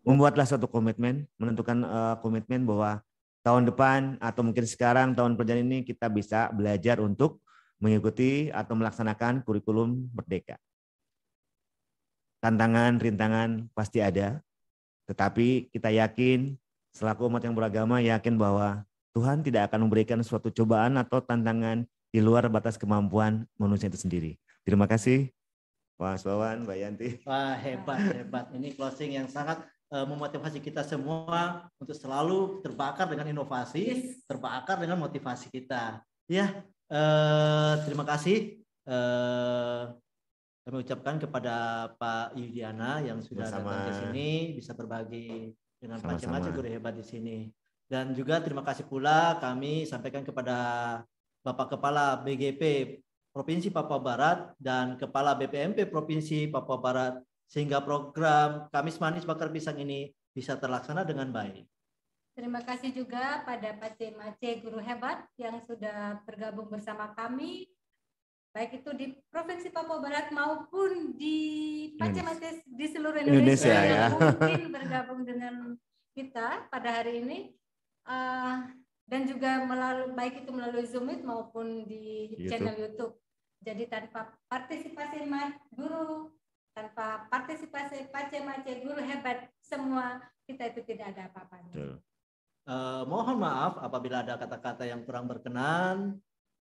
membuatlah suatu komitmen, menentukan komitmen bahwa tahun depan atau mungkin sekarang tahun perjalanan ini kita bisa belajar untuk mengikuti atau melaksanakan kurikulum Merdeka. Tantangan, rintangan pasti ada, tetapi kita yakin, selaku umat yang beragama, yakin bahwa Tuhan tidak akan memberikan suatu cobaan atau tantangan di luar batas kemampuan manusia itu sendiri. Terima kasih, Pak Wawan, Mbak Yanti. Wah, hebat. Ini closing yang sangat memotivasi kita semua untuk selalu terbakar dengan inovasi, terbakar dengan motivasi kita. Ya, terima kasih. Kami ucapkan kepada Pak Yudiana yang sudah datang ke sini, bisa berbagi dengan Pace-Mace guru hebat di sini. Dan juga terima kasih pula kami sampaikan kepada Bapak Kepala BGP Provinsi Papua Barat dan Kepala BPMP Provinsi Papua Barat, sehingga program Kamis Manis Bakar Pisang ini bisa terlaksana dengan baik. Terima kasih juga pada Pace-Mace guru hebat yang sudah bergabung bersama kami, baik itu di Provinsi Papua Barat maupun di Pace-Mace di seluruh Indonesia yang mungkin bergabung dengan kita pada hari ini, dan juga baik itu melalui Zoom Meet maupun di channel YouTube. Jadi tanpa partisipasi guru, tanpa partisipasi Pace-Mace guru hebat semua, kita itu tidak ada apa-apanya. Mohon maaf apabila ada kata-kata yang kurang berkenan.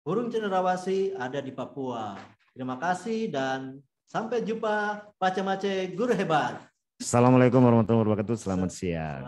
Burung cenderawasih ada di Papua. Terima kasih dan sampai jumpa Pace-Mace guru hebat. Assalamualaikum warahmatullahi wabarakatuh. Selamat siang.